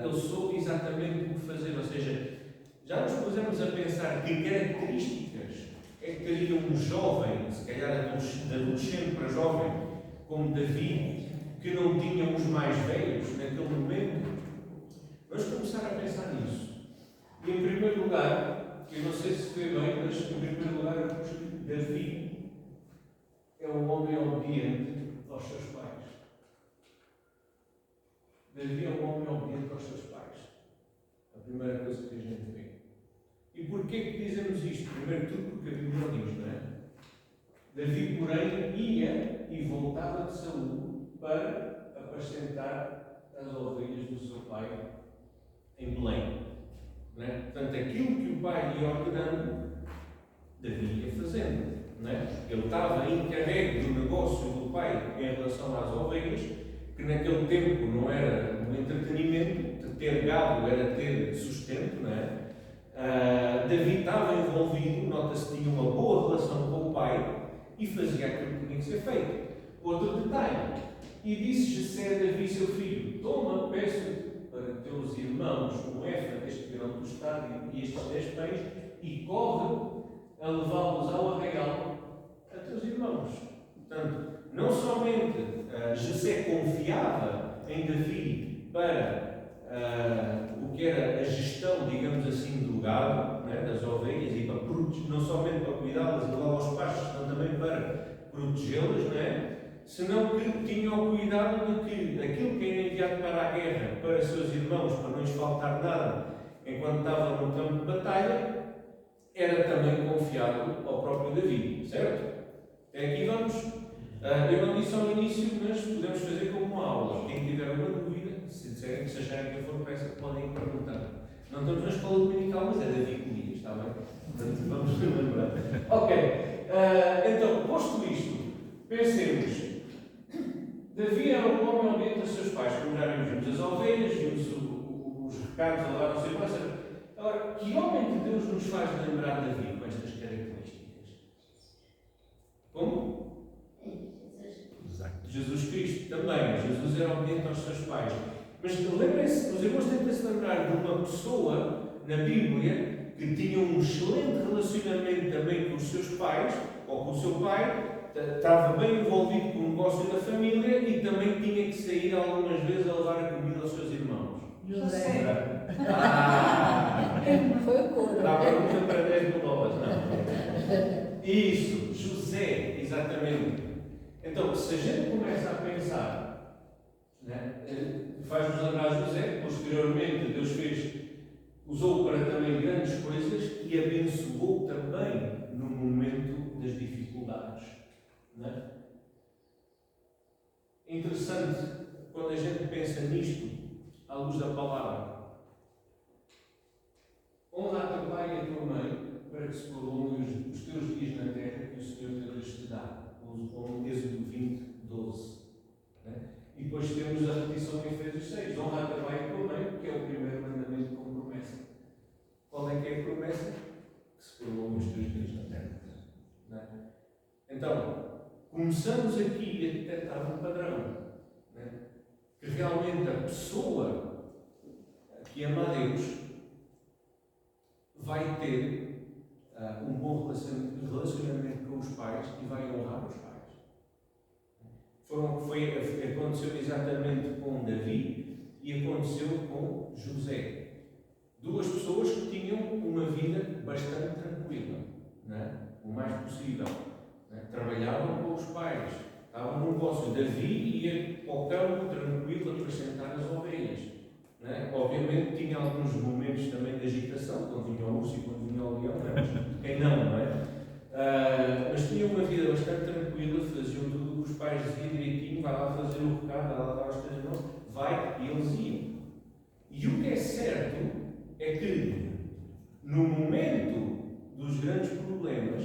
ele soube exatamente o que fazer? Ou seja, já nos pusemos a pensar que características é que teria um jovem, se calhar de adolescente para jovem, como Davi, que não tinha os mais velhos naquele momento? Vamos começar a pensar nisso. E em primeiro lugar, eu não sei se foi bem, mas em primeiro lugar eu pus que Davi é um homem obediente aos seus pais. Davi é um homem obediente aos seus pais. A primeira coisa que a gente vê. E porquê que dizemos isto? Primeiro de tudo porque a Bíblia diz, não é? Davi, porém, ia e voltava de Saúl para apacentar as ovelhas do seu pai em Belém. Não é? Portanto, aquilo que o pai ia ordenando, Davi ia fazendo. Não é? Ele estava encarregue do negócio do pai em relação às ovelhas, que naquele tempo não era um entretenimento, de ter gado era ter sustento, não é? Davi estava envolvido, nota-se que tinha uma boa relação com o pai e fazia aquilo que tinha que ser feito. Outro detalhe, e disse Jessé a Davi, seu filho: toma, peço para teus irmãos um éfa deste grão tostado e estes 10 pães, e corre a levá-los ao arraial a teus irmãos. Portanto, não somente Jessé confiava em Davi para o que era a gestão, digamos assim, do gado, né, das ovelhas, e para proteger, não somente para cuidá-las e levá-las aos pastos, senão também para protegê-las, né, senão que tinha o cuidado de que aquilo que era enviado para a guerra para seus irmãos, para não lhes faltar nada enquanto estavam no campo de batalha, era também confiado ao próprio Davi, certo? Até aqui vamos. Eu não disse ao início, mas podemos fazer como uma aula. Quem tiver alguma dúvida, se disserem que se acharem que eu for peça, podem perguntar. Não estamos na escola dominical, mas é Davi e Golias, está bem? Portanto, vamos lembrar. Ok. Então, posto isto, pensemos. Davi era um homem obediente aos seus pais, como já vimos, as ovelhas, vimos os recados a levar ao seu pai. Agora, que homem de Deus nos faz lembrar Davi com estas características? Como? Jesus Cristo também. Jesus era obediente aos seus pais. Mas lembrem-se, os irmãos têm de se lembrar de uma pessoa na Bíblia que tinha um excelente relacionamento também com os seus pais, ou com o seu pai, estava bem envolvido com o negócio da família e também tinha que sair algumas vezes a levar a comida aos seus irmãos. José. Foi o coro. Dá para pergunta para 10 mil dólares, não? Isso, José, exatamente. Então, se a gente começa a pensar, né, faz-nos lembrar José, posteriormente Deus usou para também grandes coisas e abençoou também no momento das dificuldades. Né? Interessante, quando a gente pensa nisto, à luz da palavra. Honra a teu pai e a tua mãe, para que se prolonguem os teus dias na terra que o Senhor teu Deus te dá. O Êxodo 20, 12. Né? E depois temos a repetição em Efésios 6. Honra a teu pai e tua mãe, que é o primeiro mandamento com promessa. Qual é que é a promessa? Que se prolonguem os teus dias na terra. Né? Então, começamos aqui a detectar um padrão. Né? Que realmente a pessoa que ama a Deus vai ter um bom relacionamento com os pais e vai honrar os pais. Aconteceu exatamente com Davi e aconteceu com José. Duas pessoas que tinham uma vida bastante tranquila, né? O mais possível. Né? Trabalhavam com os pais, estavam no negócio. Davi ia para o campo tranquilo a acrescentar as ovelhas. Né? Obviamente tinha alguns momentos também de agitação, quando vinha o urso e quando vinha o leão, mas quem não é? Mas tinha uma vida bastante tranquila, faziam tudo o que os pais diziam direitinho, vai lá fazer o recado, vai lá dar as coisas, não, vai, e eles iam. E o que é certo é que, no momento dos grandes problemas,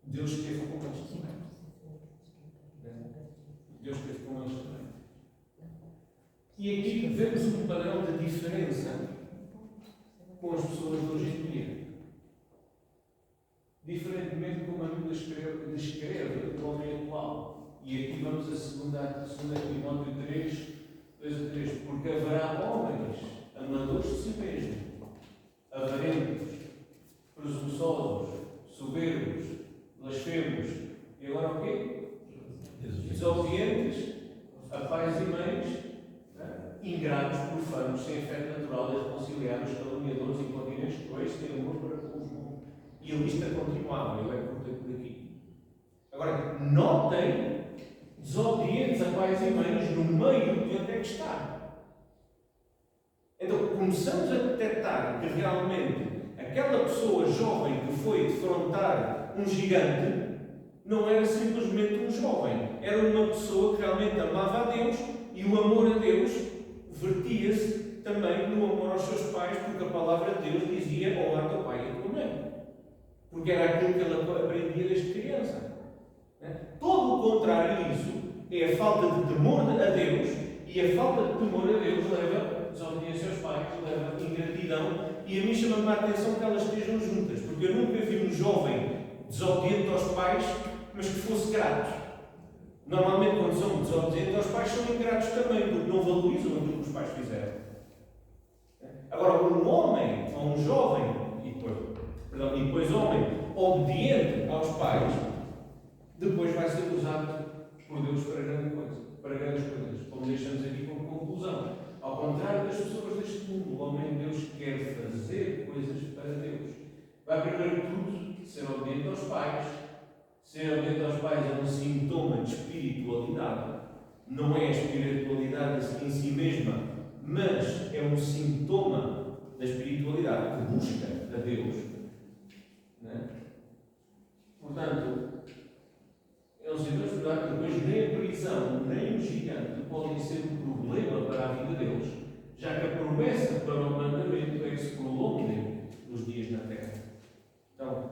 Deus esteve com eles também. Deus esteve com eles também. E aqui vemos um padrão de diferença com as pessoas de hoje em dia. Diferentemente como a Bíblia descreve o homem atual. E aqui vamos a 2 Timóteo 3, 2 a 3. Porque haverá homens amadores de si mesmos, avarentos, presunçosos, soberbos, blasfemos. E agora o quê? Desobedientes a pais e mães, ingratos, profanos, sem fé natural, irreconciliáveis, caluniadores, incontinentes, cruéis, sem amor para com os bons. E a lista continuava, eu cortei por aqui. Agora, notem desobedientes a pais e mães no meio de onde é que está. Então, começamos a detectar que realmente aquela pessoa jovem que foi defrontar um gigante não era simplesmente um jovem, era uma pessoa que realmente amava a Deus e o amor a Deus vertia-se também no amor aos seus pais, porque a palavra de Deus dizia: honra teu pai e a tua mãe. Porque era aquilo que ela aprendia desde criança. Todo o contrário disso é a falta de temor a Deus, e a falta de temor a Deus leva desobediência aos pais, leva ingratidão, e a mim chama-me a atenção que elas estejam juntas, porque eu nunca vi um jovem desobediente aos pais, mas que fosse grato. Normalmente, quando são desobedientes aos pais, são ingratos também, porque não valorizam aquilo que os pais fizeram. Agora, um homem ou um jovem, e depois homem, obediente aos pais, depois vai ser usado por Deus para grandes coisas, como deixamos aqui como conclusão. Ao contrário das pessoas deste mundo, o homem de Deus quer fazer coisas para Deus. Vai primeiro de tudo ser obediente aos pais. Ser obediente aos pais é um sintoma de espiritualidade. Não é a espiritualidade em si mesma, mas é um sintoma da espiritualidade que busca a Deus. Né? Portanto, eles devem estudar que depois nem a prisão, nem o gigante podem ser um problema para a vida deles, já que a promessa para o mandamento é que se prolonguem os dias na terra. Então,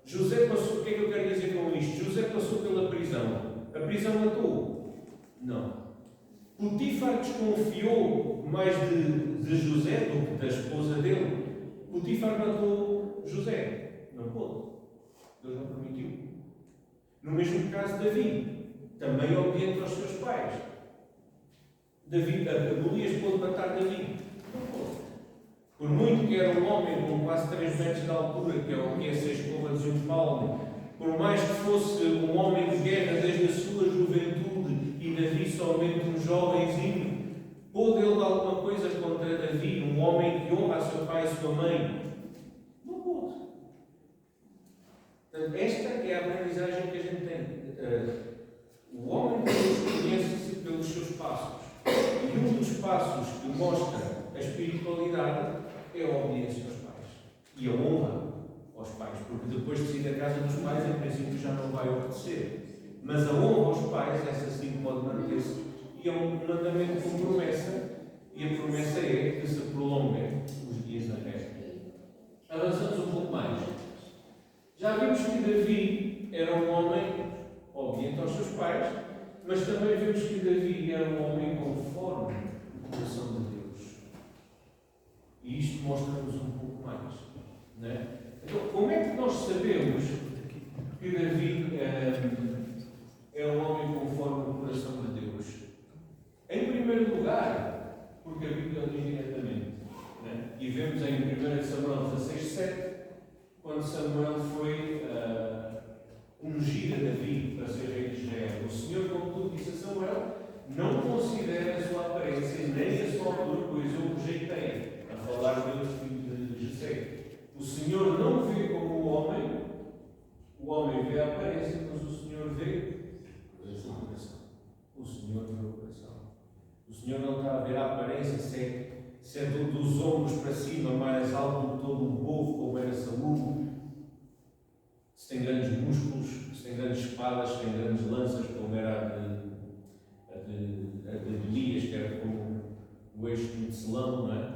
José passou, o que é que eu quero dizer com isto? José passou pela prisão. A prisão matou-o? Não. Potifar desconfiou mais de José do que da esposa dele. Potifar matou José. Não pôde. Deus não permitiu. No mesmo caso, Davi, também obediente aos seus pais. Golias pôde matar Davi. Não pôde. Por muito que era um homem com quase 3 metros de altura, que é o que é 6 côvados e um palmo, por mais que fosse um homem de guerra desde a sua juventude e Davi somente um jovenzinho, pôde ele alguma coisa contra Davi, um homem que honra a seu pai e sua mãe? Não pôde. Portanto, esta é a aprendizagem que a gente tem. O homem de Deus conhece-se pelos seus passos. E um dos passos que mostra a espiritualidade é a obediência aos pais e a honra aos pais, porque depois de sair da casa dos pais, em princípio já não vai obedecer. Mas a honra aos pais, essa sim pode manter-se, e é um mandamento com promessa, e a promessa é que se prolonguem os dias na terra. Avançamos um pouco mais. Já vimos que Davi era um homem obediente aos seus pais, mas também vimos que Davi era um homem conforme o coração de Deus. E isto mostra-nos um pouco mais. Não é? Então, como é que nós sabemos que Davi é um homem conforme o coração de Deus? Em primeiro lugar, porque a Bíblia diz diretamente. Né? E vemos em 1 Samuel 16:7, quando Samuel foi ungir a Davi para ser rei de Israel. O Senhor, contudo, disse a Samuel: não considere a sua aparência nem a sua altura, pois eu o rejeitei. A falar Deus de Jessé. O Senhor não vê como o homem vê a aparência, mas o Senhor vê o coração. O Senhor vê o coração. O Senhor não está a ver a aparência, se é dos ombros para cima, mais alto do que todo um povo, como era Saúl, se tem grandes músculos, se tem grandes espadas, se tem grandes lanças, como era a de Elias, que era como o eixo de Selão, não é?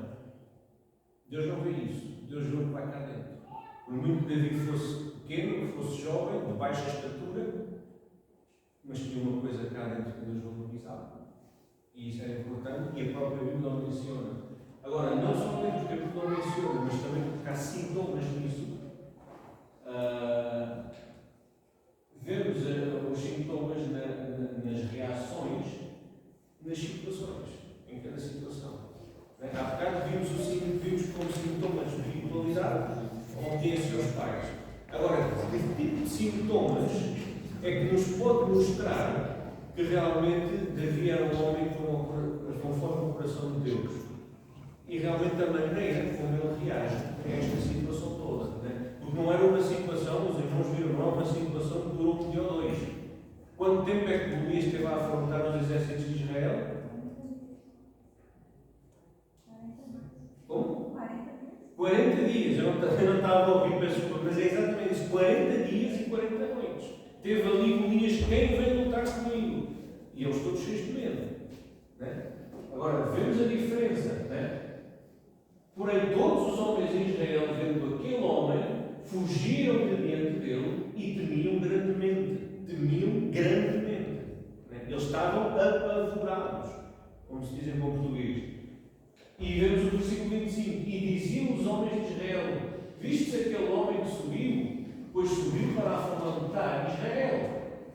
Deus não vê isso. Deus vê o que vai cá dentro. Por muito que Davi fosse pequeno, fosse jovem, de baixa estatura, mas tinha uma coisa cá dentro que Deus valorizava. E isso era importante, e a própria Bíblia o menciona. Agora, não somente porque a Bíblia o menciona, mas também porque há sintomas nisso. Vemos os sintomas nas reações, nas situações, em cada situação. Há bocado vimos como sintomas espiritualizados obediência aos pais. Agora, que tipo de sintomas é que nos pode mostrar que realmente Davi era um homem conforme o coração de Deus? E realmente a maneira como ele reage a esta situação toda. Né? Porque não era uma situação, os irmãos viram, não era uma situação que durou um dia ou dois. Quanto tempo é que Golias esteve a afrontar os exércitos de Israel? Como? 40 dias. Eu não estava a ouvir, peço desculpa, mas é exatamente isso. 40 dias e 40 noites. Teve ali Golias, quem vem lutar comigo? E eles todos cheios de medo. Né? Agora, vemos a diferença. Né? Porém, todos os homens em Israel, vendo aquele homem, fugiram de diante dele e temiam grandemente. Temiam grandemente. Né? Eles estavam apavorados, como se diz em bom português. E vemos o versículo 25. E diziam os homens de Israel: viste-se aquele homem que subiu, pois subiu para afrontar Israel.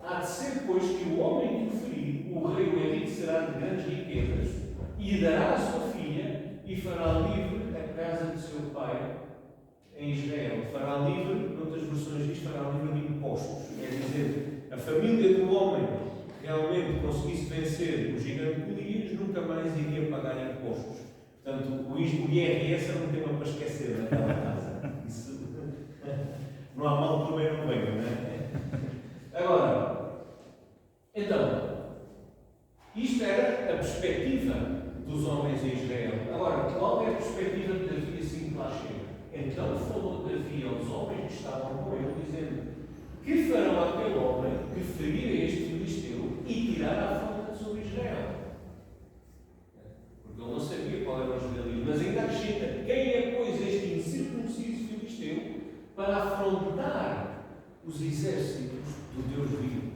Há de ser, pois, que o homem que o feriu, o rei o enriquecerá de grandes riquezas, e dará a sua filha, e fará livre a casa de seu pai em Israel. Fará livre, noutras versões diz, fará livre de impostos. Quer dizer, a família do homem que realmente conseguisse vencer o gigante Golias, nunca mais iria pagar impostos. Portanto, o IRS era um tema para esquecer naquela casa. Isso, não há mal que bem não venha, não é? Agora, então, isto era a perspectiva dos homens em Israel. Agora, qual é a perspectiva de Davi assim que lá chega? Então falou Davi aos homens que estavam com ele, dizendo: que farão aquele homem que ferir este filisteu e tirar a afronta sobre Israel? Porque ele não sabia qual era o israelita, mas ainda acrescenta: quem é, pois, este incircunciso filisteu para afrontar os exércitos do Deus vivo?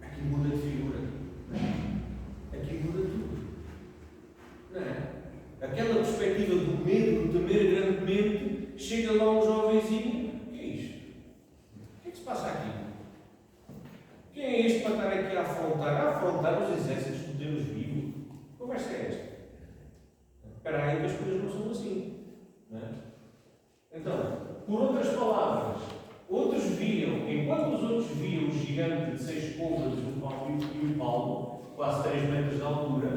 Aqui muda de figura. Aqui muda tudo. Não é? Aquela perspectiva do medo, do temer grandemente, chega lá um jovenzinho: o que é isto? O que é que se passa aqui? Quem é este para estar aqui a afrontar os exércitos do Deus vivo? Que conversa é esta? Espera aí que as coisas não são assim. Não é? Então, por outras palavras, outros viam, enquanto os outros viam o gigante de 6 côvados e um palmo, quase 3 metros de altura,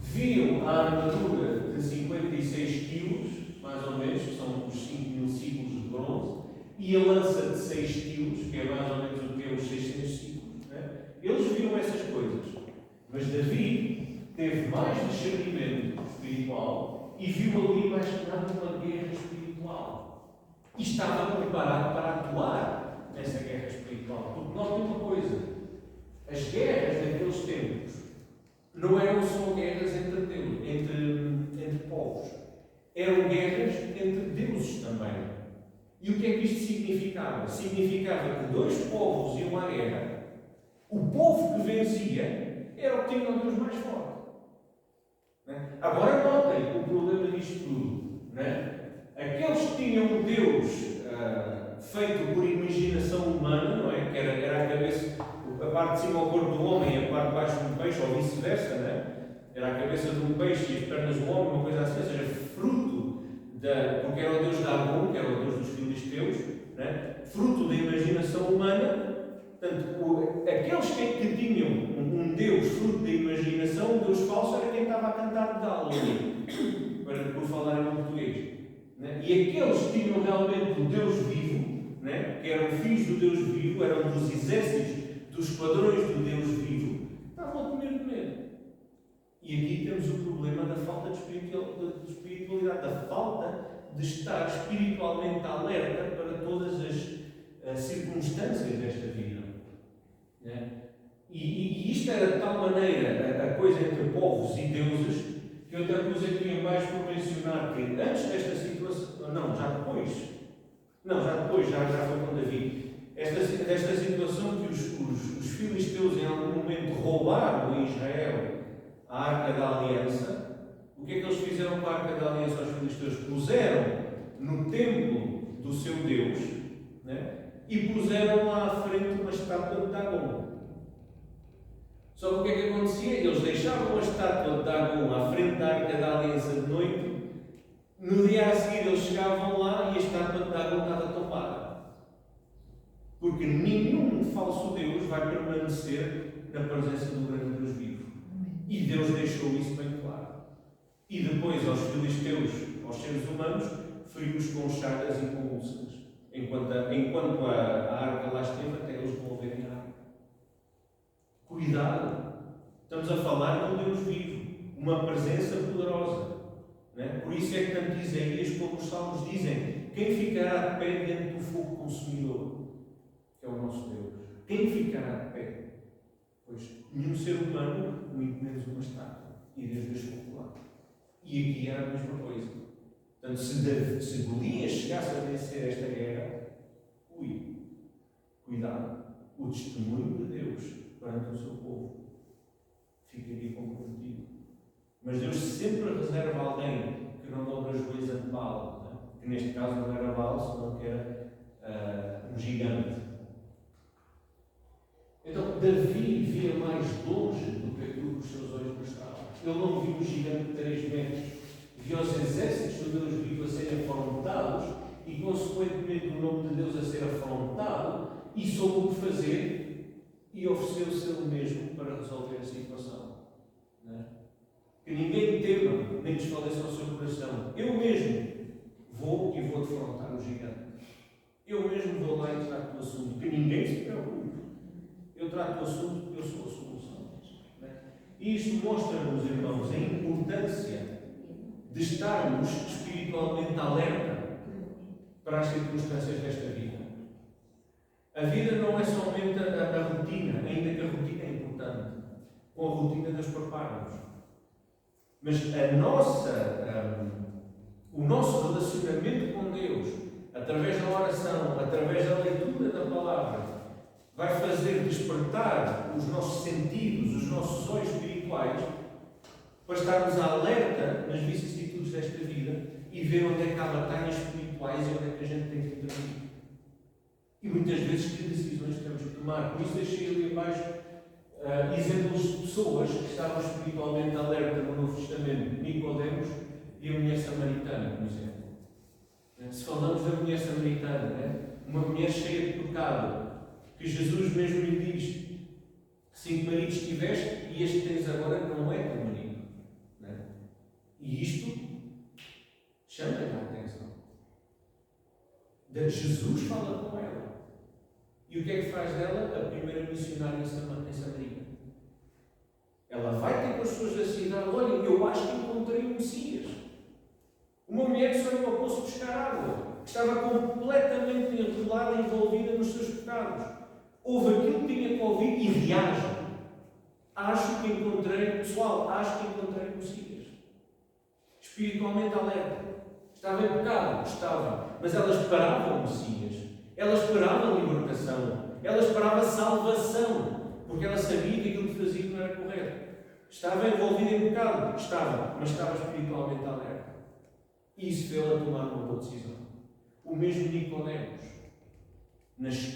viam a armadura de 56 quilos, mais ou menos, que são os 5.000 ciclos de bronze, e a lança de 6 quilos, que é mais ou menos o que é os 600 ciclos. Né? Eles viram essas coisas. Mas Davi teve mais discernimento espiritual e viu ali mais que nada uma guerra espiritual. E estava preparado para atuar nessa guerra espiritual. Porque notem uma coisa: as guerras naqueles tempos não eram só guerras entre povos, eram guerras entre deuses também. E o que é que isto significava? Significava que dois povos iam à guerra, o povo que vencia era o que tinha o Deus mais forte. Agora notem o problema disto tudo. Aqueles que tinham um Deus feito por imaginação humana, não é? Que era a cabeça, a parte de cima ao corpo do homem e a parte de baixo do peixe, ou vice-versa, não é? Era a cabeça de um peixe e as pernas do homem, uma coisa assim, ou seja, fruto porque era o Deus de Dagon, que era o Deus dos filisteus, não é? Fruto da imaginação humana. Portanto, aqueles que tinham um Deus fruto da imaginação, um Deus falso, era quem estava a cantar de galo, por falar em português. E aqueles que tinham realmente o Deus vivo, que eram filhos do Deus vivo, eram dos exércitos, dos esquadrões do Deus vivo, estavam a comer de medo. E aqui temos o problema da falta de espiritualidade, da falta de estar espiritualmente alerta para todas as circunstâncias desta vida. E isto era de tal maneira a coisa entre povos e deuses, que eu até pus aqui em baixo por mencionar que antes desta situação, já foi com Davi, desta situação que os filisteus em algum momento roubaram a Israel a Arca da Aliança, o que é que eles fizeram com a Arca da Aliança aos filisteus? Puseram no templo do seu Deus, e puseram lá à frente uma estátua de Dagon. Só que o que é que acontecia? Eles deixavam a estátua de Dagon à frente da Arca da Aliança de noite, no dia a seguir eles chegavam lá e a estátua de Dagon estava tombada. Porque nenhum falso Deus vai permanecer na presença do grande Deus vivo. E Deus deixou isso bem claro. E depois aos filisteus, aos seres humanos, feriu-os com chagas e com úlceras. Enquanto a arca lá esteve, até eles devolverem a arca. Cuidado! Estamos a falar de um Deus vivo, uma presença poderosa. Por isso é que tanto Isaías como os Salmos dizem: quem ficará de pé diante do fogo consumidor? Que é o nosso Deus. Quem ficará de pé? Pois nenhum ser humano, muito menos uma estátua. E Deus deixou lá. E aqui era a mesma coisa. Portanto, se Golias chegasse a vencer esta guerra, cuidado, o testemunho de Deus perante o seu povo ficaria comprometido. Mas Deus sempre reserva alguém que não dobra os joelhos ante Baal, que neste caso não era Baal, senão que era um gigante. Então, Davi via mais longe do que aquilo que os seus olhos mostravam. Ele não viu um gigante de 3 metros. Via os exércitos do Deus vivo a serem afrontados e, consequentemente, o nome de Deus a ser afrontado, e soube o que fazer e ofereceu-se ele mesmo para resolver a situação. Que ninguém tema, nem desfaleça o seu coração. Eu mesmo vou e vou defrontar o gigante. Eu mesmo vou lá e trato do assunto. Que ninguém se preocupe. Eu trato do assunto porque eu sou a solução. E isto mostra-nos, irmãos, a importância de estarmos espiritualmente alerta para as circunstâncias desta vida. A vida não é somente a rotina, ainda que a rotina é importante. Com a rotina Deus prepara-nos. Mas o nosso relacionamento com Deus, através da oração, através da leitura da palavra, vai fazer despertar os nossos sentidos, os nossos olhos espirituais, para estarmos alerta nas vicissitudes desta vida e ver onde é que há batalhas espirituais e onde é que a gente tem que intervir. E muitas vezes que decisões temos que tomar. Por isso deixei ali abaixo exemplos de pessoas que estavam espiritualmente alerta no Novo Testamento. Nicodemos e a mulher samaritana, por exemplo. Se falamos da mulher samaritana, uma mulher cheia de pecado, que Jesus mesmo lhe diz: 5 maridos tiveste e este que tens agora não é teu marido. E isto chama-lhe a atenção. Jesus fala com ela. E o que é que faz dela a primeira missionária em Samaria? Ela vai ter com as pessoas da cidade: olha, eu acho que encontrei o Messias. Uma mulher que só ia ao poço buscar água, que estava completamente enrolada, envolvida nos seus pecados. Ouve aquilo que tinha que ouvir e reage. Acho que encontrei o Messias. Espiritualmente alerta. Estava em pecado? Estava. mas ela esperava o Messias, ela esperava a libertação, ela esperava a salvação, porque ela sabia que aquilo que fazia não era correto. Estava envolvida em pecado, mas estava espiritualmente alerta. E isso fez-la tomar uma boa decisão. O mesmo Nicodemos, nas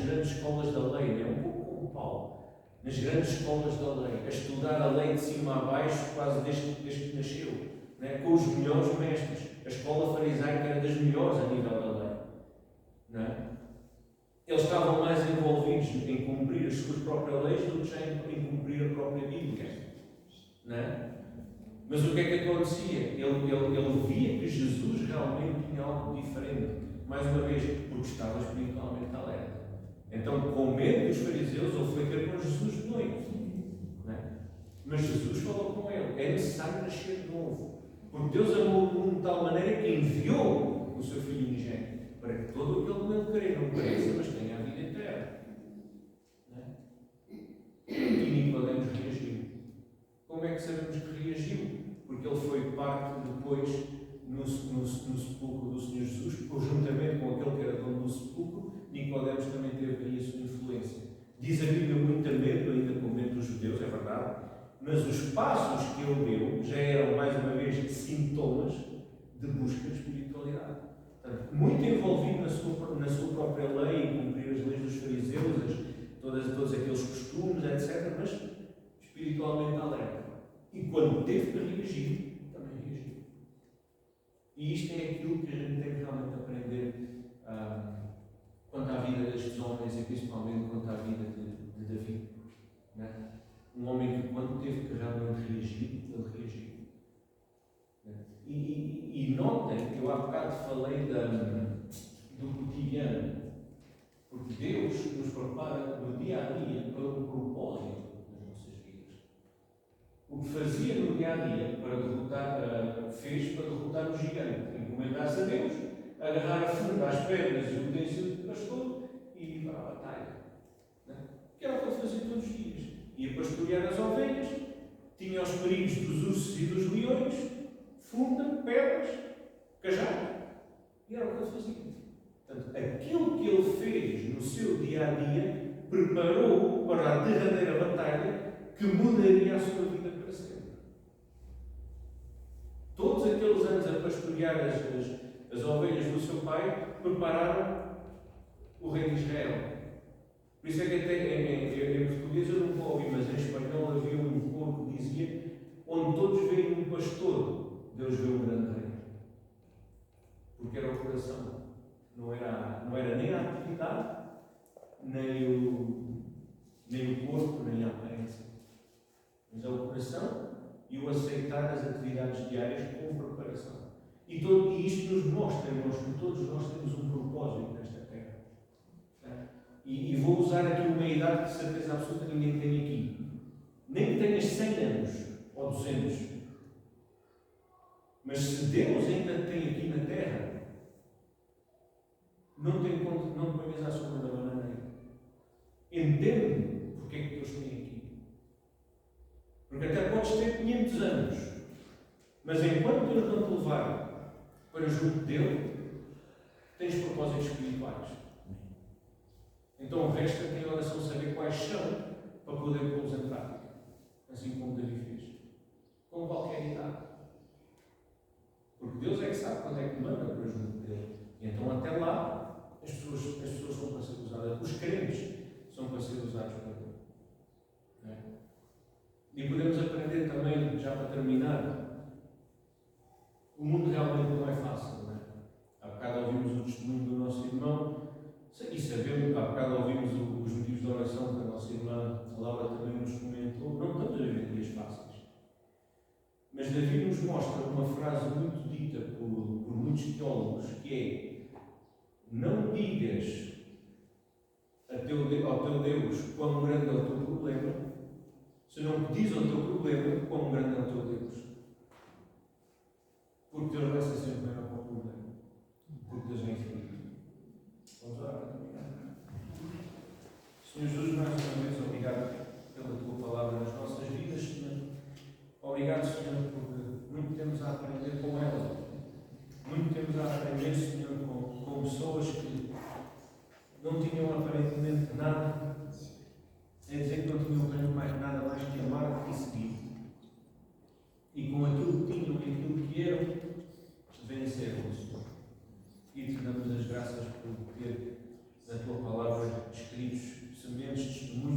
grandes escolas da lei, é um pouco como Paulo, nas grandes escolas da lei, a estudar a lei de cima a baixo, quase desde que nasceu, né? Com os melhores mestres. A escola farisaica era das melhores a nível da lei. Né? Eles estavam mais envolvidos em cumprir as suas próprias leis do que em cumprir a própria Bíblia. Né? Mas o que é que acontecia? Ele via que Jesus realmente tinha algo diferente. Mais uma vez, porque estava espiritualmente alerta. Então, com medo dos fariseus, ele foi ter com Jesus de noite. Né? Mas Jesus falou com ele: é necessário nascer de novo. Porque Deus amou o mundo de tal maneira que enviou o seu Filho unigênito, para que todo aquele que nele crê não pereça, mas tenha a vida eterna. Né? E Nicodemos reagiu. Como é que sabemos que reagiu? Porque ele foi parte depois no sepulcro do Senhor Jesus, conjuntamente com aquele que era dono do sepulcro. Nicodemos também teve aí a sua influência. Diz a Bíblia muito a medo, ainda com medo dos judeus, é verdade, mas os passos que ele deu já eram, mais uma vez, sintomas de busca de espiritualidade. Portanto, muito envolvido na sua própria lei, em cumprir as leis dos fariseus, todos aqueles costumes, etc., mas espiritualmente alerta. E quando teve que reagir, também reagiu. E isto é aquilo que a gente tem que realmente aprender quanto à vida destes homens e principalmente quanto à vida de Davi. Né? Um homem que, quando teve que realmente reagir, ele reagiu. Né? E notem que eu há bocado falei do cotidiano, porque Deus nos prepara no dia a dia para um propósito nas nossas vidas. O que fazia no dia a dia para derrotar, fez para derrotar o gigante, encomendar-se a Deus, agarrar a funda às pernas e o utensílio de pastor e ir para a batalha. Né? Que era o que ele fazia todos os dias. Ia pastorear as ovelhas, tinha os perigos dos ursos e dos leões, funda, pedras, cajado, e era o que ele fazia. Portanto, aquilo que ele fez no seu dia a dia preparou para a derradeira batalha que mudaria a sua vida para sempre. Todos aqueles anos a pastorear as ovelhas do seu pai prepararam o rei de Israel. Por isso é que até em português eu não ouvi, mas em espanhol havia um coro que dizia: onde todos veem um pastor, Deus vê um grande rei. Porque era o coração. Não era nem a atividade, nem o corpo, nem a aparência. Mas é o coração e o aceitar as atividades diárias com preparação. E isto nos mostra que todos nós temos um propósito nesta terra. E vou usar aqui uma idade que de certeza absoluta ninguém tem aqui. Nem que tenhas 100 anos ou 200. Mas se Deus ainda te tem aqui na terra, não ponhas à sombra da bananeira. Entende porque é que Deus tem aqui. Porque até podes ter 500 anos, mas enquanto Deus não te levar para junto dele, tens propósitos espirituais. Então resta em oração saber quais são para poder pô-los em prática. Assim como Davi fez. Com qualquer idade. Porque Deus é que sabe quando é que manda para junto dele. E então até lá as pessoas são para ser usadas. Os crentes são para ser usados por Deus. Não é? E podemos aprender também, já para terminar, o mundo realmente não é fácil. Não é? Há bocado ouvimos o testemunho do nosso irmão. E sabemos, há bocado ouvimos os motivos de oração que a nossa irmã Laura também nos comentou. Não estamos a viver dias fáceis. Mas Davi nos mostra uma frase muito dita por muitos teólogos, que é: não digas ao teu Deus quão grande é o teu problema, se não pedis ao teu problema quão grande é o teu Deus. Porque Deus vai ser sempre maior para o problema. Porque Deus é infinito. Vamos orar para terminar. Senhor Jesus, mais uma vez, obrigado pela tua palavra nas nossas vidas, Senhor. Obrigado, Senhor, porque muito temos a aprender com ela. Muito temos a aprender, Senhor, com não tinham aparentemente nada, é dizer que não tinham nada mais que amar e seguir. E com aquilo que tinham e aquilo que eram, venceram o Senhor. E te damos as graças por ter na tua palavra escritos sementes, testemunhos